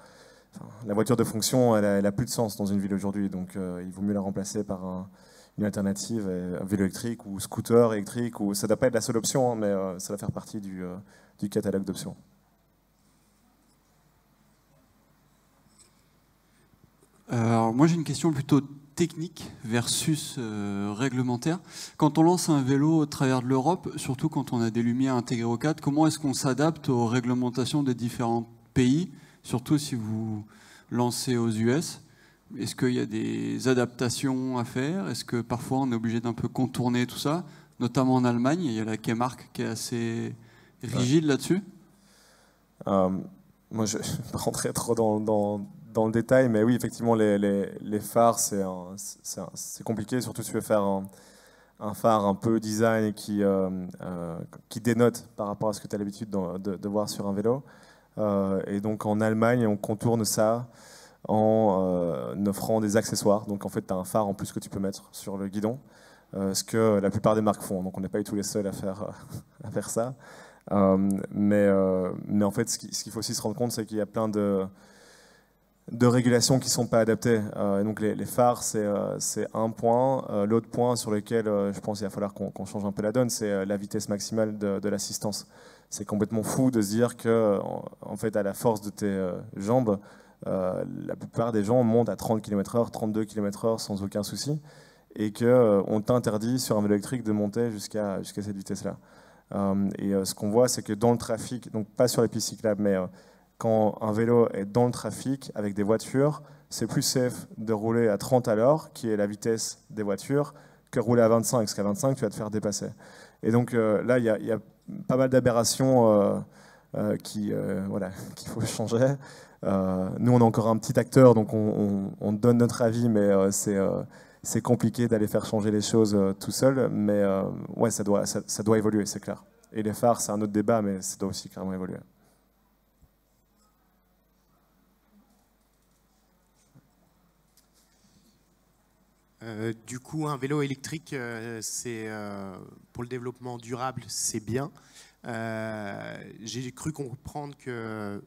la voiture de fonction, elle a plus de sens dans une ville aujourd'hui, donc il vaut mieux la remplacer par une alternative, un vélo électrique ou scooter électrique, ou ça ne doit pas être la seule option, hein, mais ça va faire partie du catalogue d'options. Alors moi j'ai une question plutôt technique versus réglementaire. Quand on lance un vélo au travers de l'Europe, surtout quand on a des lumières intégrées au cadre, comment est-ce qu'on s'adapte aux réglementations des différents pays, surtout si vous lancez aux US? Est-ce qu'il y a des adaptations à faire? Est-ce que parfois on est obligé d'un peu contourner tout ça? Notamment en Allemagne, il y a la K-Mark qui est assez rigide là-dessus. Moi je ne vais pas rentrer trop dans le détail, mais oui, effectivement, les phares, c'est compliqué, surtout si tu veux faire un phare un peu design et qui dénote par rapport à ce que tu as l'habitude de voir sur un vélo. Et donc en Allemagne, on contourne ça en offrant des accessoires. Donc en fait, tu as un phare en plus que tu peux mettre sur le guidon, ce que la plupart des marques font. Donc on n'est pas du tout les seuls à faire ça. Mais en fait, ce qu'il faut aussi se rendre compte, c'est qu'il y a plein de régulations qui ne sont pas adaptées. Et donc les phares, c'est un point. L'autre point sur lequel je pense qu'il va falloir qu'on change un peu la donne, c'est la vitesse maximale de l'assistance. C'est complètement fou de se dire que, en fait, à la force de tes jambes, la plupart des gens montent à 30 km/h, 32 km/h sans aucun souci, et qu'on t'interdit sur un vélo électrique de monter jusqu'à cette vitesse-là. Et ce qu'on voit, c'est que dans le trafic, donc pas sur les pistes cyclables, mais quand un vélo est dans le trafic avec des voitures, c'est plus safe de rouler à 30 à l'heure, qui est la vitesse des voitures, que rouler à 25, parce qu'à 25, tu vas te faire dépasser. Et donc là, il y a pas mal d'aberrations voilà, qu'il faut changer. Nous, on est encore un petit acteur, donc on donne notre avis, mais c'est compliqué d'aller faire changer les choses tout seul. Mais ouais, ça doit évoluer, c'est clair. Et les phares, c'est un autre débat, mais ça doit aussi carrément évoluer. Du coup, un vélo électrique, c'est pour le développement durable, c'est bien. J'ai cru comprendre que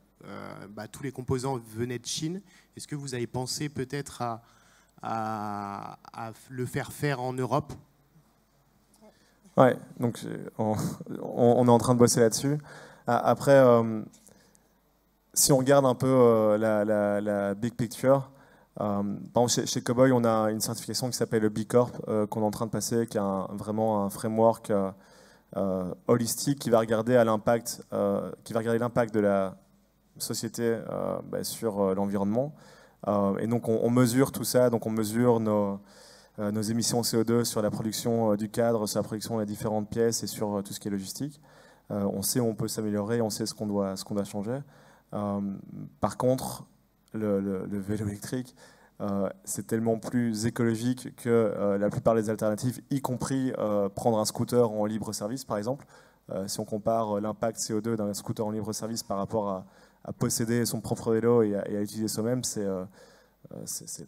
tous les composants venaient de Chine. Est-ce que vous avez pensé peut-être à le faire en Europe? Ouais, donc on est en train de bosser là-dessus. Après, si on regarde un peu la big picture, par exemple, chez Coboi, on a une certification qui s'appelle le B Corp qu'on est en train de passer, qui est vraiment un framework holistique qui va regarder l'impact de la société sur l'environnement. Et donc, on mesure tout ça. Donc, on mesure nos émissions CO2 sur la production du cadre, sur la production des différentes pièces et sur tout ce qui est logistique. On sait où on peut s'améliorer, on sait ce qu'on doit changer. Par contre, le vélo électrique, c'est tellement plus écologique que la plupart des alternatives, y compris prendre un scooter en libre service, par exemple. Si on compare l'impact CO2 d'un scooter en libre service par rapport à posséder son propre vélo et à utiliser soi-même, c'est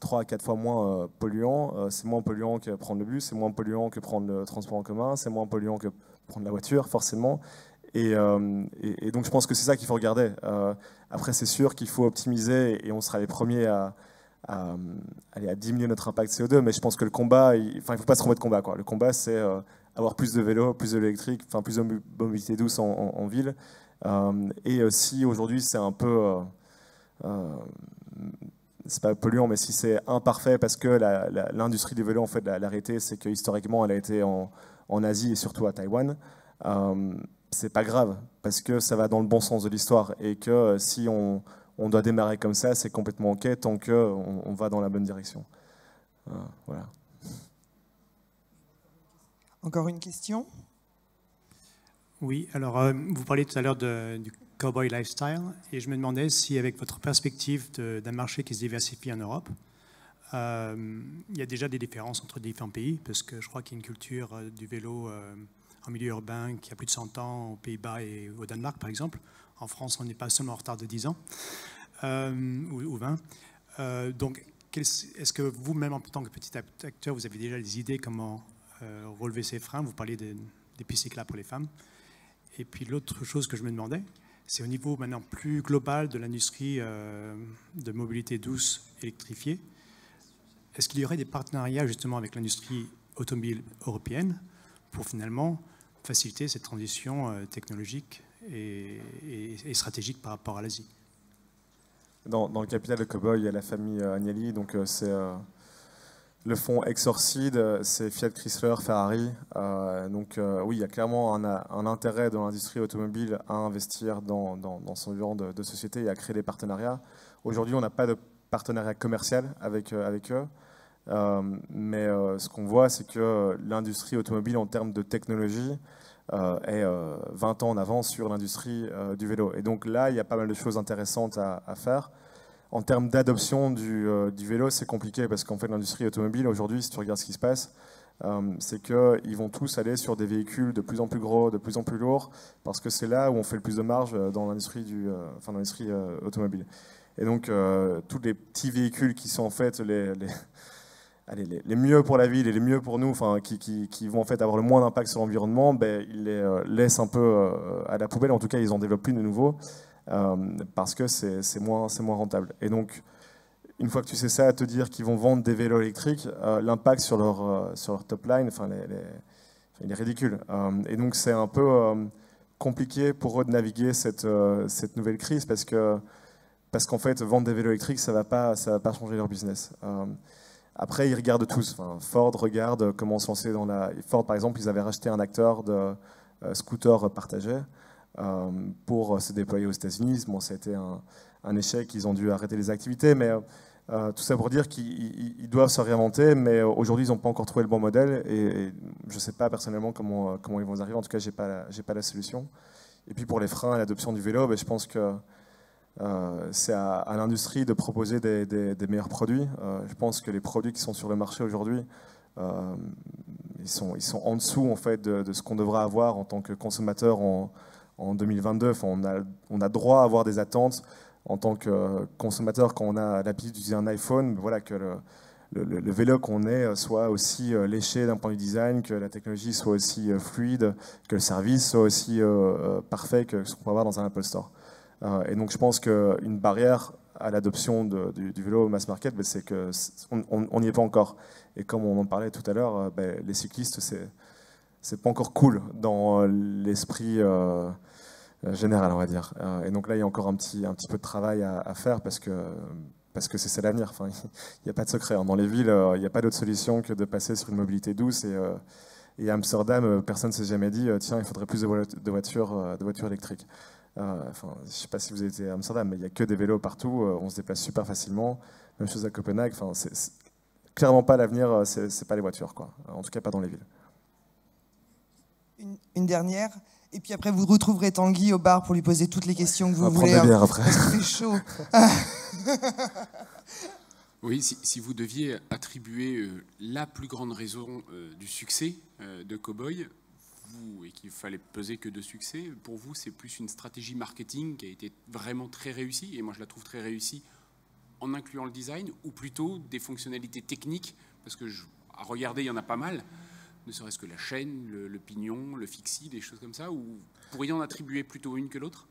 3 à 4 fois moins polluant. C'est moins polluant que prendre le bus, c'est moins polluant que prendre le transport en commun, c'est moins polluant que prendre la voiture, forcément. Et donc je pense que c'est ça qu'il faut regarder. Après, c'est sûr qu'il faut optimiser et on sera les premiers à diminuer notre impact CO2, mais je pense que le combat, il ne faut pas se tromper de combat, quoi. Le combat, c'est avoir plus de vélos, plus de l'électrique, enfin plus de mobilité douce en ville. Et si aujourd'hui c'est un peu... c'est pas polluant, mais si c'est imparfait, parce que l'industrie du vélo, en fait, la réalité, c'est que historiquement, elle a été en Asie et surtout à Taïwan. C'est pas grave, parce que ça va dans le bon sens de l'histoire, et que si on doit démarrer comme ça, c'est complètement OK, tant qu'on va dans la bonne direction. Voilà. Encore une question? Oui, alors vous parliez tout à l'heure du cowboy lifestyle, et je me demandais si, avec votre perspective d'un marché qui se diversifie en Europe, il y a déjà des différences entre différents pays, parce que je crois qu'il y a une culture du vélo en milieu urbain qui a plus de 100 ans aux Pays-Bas et au Danemark, par exemple. En France, on n'est pas seulement en retard de 10 ans ou 20. Donc, est-ce que vous-même, en tant que petit acteur, vous avez déjà des idées comment relever ces freins? Vous parliez des pistes cyclables pour les femmes. Et puis l'autre chose que je me demandais, c'est au niveau maintenant plus global de l'industrie de mobilité douce électrifiée. Est-ce qu'il y aurait des partenariats justement avec l'industrie automobile européenne pour finalement faciliter cette transition technologique et stratégique par rapport à l'Asie? Dans le capital de Coboi, il y a la famille Agnelli, donc c'est le fonds Exorcide, c'est Fiat Chrysler, Ferrari. Donc oui, il y a clairement un intérêt dans l'industrie automobile à investir dans ce genre de société et à créer des partenariats. Aujourd'hui, on n'a pas de partenariat commercial avec eux. Mais ce qu'on voit, c'est que l'industrie automobile, en termes de technologie, est 20 ans en avance sur l'industrie du vélo. Et donc là, il y a pas mal de choses intéressantes à faire. En termes d'adoption du vélo, c'est compliqué parce qu'en fait, l'industrie automobile, aujourd'hui, si tu regardes ce qui se passe, c'est qu'ils vont tous aller sur des véhicules de plus en plus gros, de plus en plus lourds, parce que c'est là où on fait le plus de marge dans l'industrie automobile. Et donc, tous les petits véhicules qui sont en fait les mieux pour la ville et les mieux pour nous, enfin, qui vont en fait avoir le moins d'impact sur l'environnement, ils les laissent un peu à la poubelle. En tout cas, ils en développent plus de nouveaux parce que c'est moins rentable. Et donc, une fois que tu sais ça, te dire qu'ils vont vendre des vélos électriques, l'impact sur leur top line, il est ridicule. Et donc, c'est un peu compliqué pour eux de naviguer cette nouvelle crise parce qu'en fait, vendre des vélos électriques, ça va pas changer leur business. Après, ils regardent tous. Enfin, Ford regarde comment se lancer dans la... Ford, par exemple, ils avaient racheté un acteur de scooter partagé pour se déployer aux États-Unis. Bon, ça a été un échec. Ils ont dû arrêter les activités. Mais tout ça pour dire qu'ils doivent se réinventer. Mais aujourd'hui, ils n'ont pas encore trouvé le bon modèle. Et je ne sais pas personnellement comment ils vont y arriver. En tout cas, je n'ai pas la solution. Et puis pour les freins et l'adoption du vélo, je pense que c'est à l'industrie de proposer des meilleurs produits. Je pense que les produits qui sont sur le marché aujourd'hui, ils sont en dessous en fait, de ce qu'on devrait avoir en tant que consommateur en 2022. Enfin, on a droit à avoir des attentes en tant que consommateur quand on a l'habitude d'utiliser un iPhone. Voilà, que le vélo qu'on ait soit aussi léché d'un point de vue design, que la technologie soit aussi fluide, que le service soit aussi parfait que ce qu'on peut avoir dans un Apple Store. Et donc je pense qu'une barrière à l'adoption du vélo mass market, c'est qu'on n'y est pas encore. Et comme on en parlait tout à l'heure, les cyclistes, c'est pas encore cool dans l'esprit général, on va dire. Et donc là, il y a encore un petit peu de travail à faire parce que c'est ça l'avenir. Enfin, il n'y a pas de secret. Dans les villes, il n'y a pas d'autre solution que de passer sur une mobilité douce. Et à Amsterdam, personne ne s'est jamais dit tiens, il faudrait plus de voitures électriques. Je ne sais pas si vous avez été à Amsterdam, mais il n'y a que des vélos partout. On se déplace super facilement. Même chose à Copenhague. Enfin, c'est clairement pas l'avenir. C'est pas les voitures, quoi. En tout cas, pas dans les villes. Une dernière. Et puis après, vous retrouverez Tanguy au bar pour lui poser toutes les questions que vous voulez. On va prendre des bières après. Parce qu'il fait chaud. Oui, si vous deviez attribuer la plus grande raison du succès de Cowboy, et qu'il fallait peser que de succès, pour vous, c'est plus une stratégie marketing qui a été vraiment très réussie, et moi je la trouve très réussie en incluant le design, ou plutôt des fonctionnalités techniques, parce que à regarder, il y en a pas mal, ne serait-ce que la chaîne, le pignon, le fixie, des choses comme ça, ou pourriez en attribuer plutôt une que l'autre ?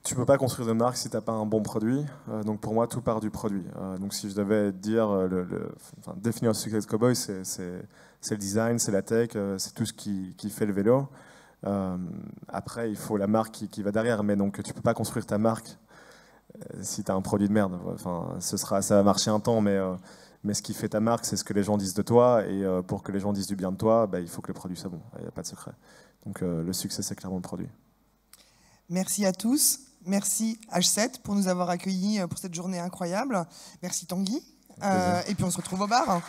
Tu peux pas construire de marque si tu n'as pas un bon produit. Donc pour moi, tout part du produit. Donc si je devais dire, définir le succès de Cowboy, c'est le design, c'est la tech, c'est tout ce qui fait le vélo. Après, il faut la marque qui va derrière. Mais donc tu peux pas construire ta marque si tu as un produit de merde. Enfin, ça va marcher un temps, mais ce qui fait ta marque, c'est ce que les gens disent de toi. Et pour que les gens disent du bien de toi, il faut que le produit soit bon. Il n'y a pas de secret. Donc le succès, c'est clairement le produit. Merci à tous. Merci H7 pour nous avoir accueillis pour cette journée incroyable. Merci Tanguy. Et puis on se retrouve au bar.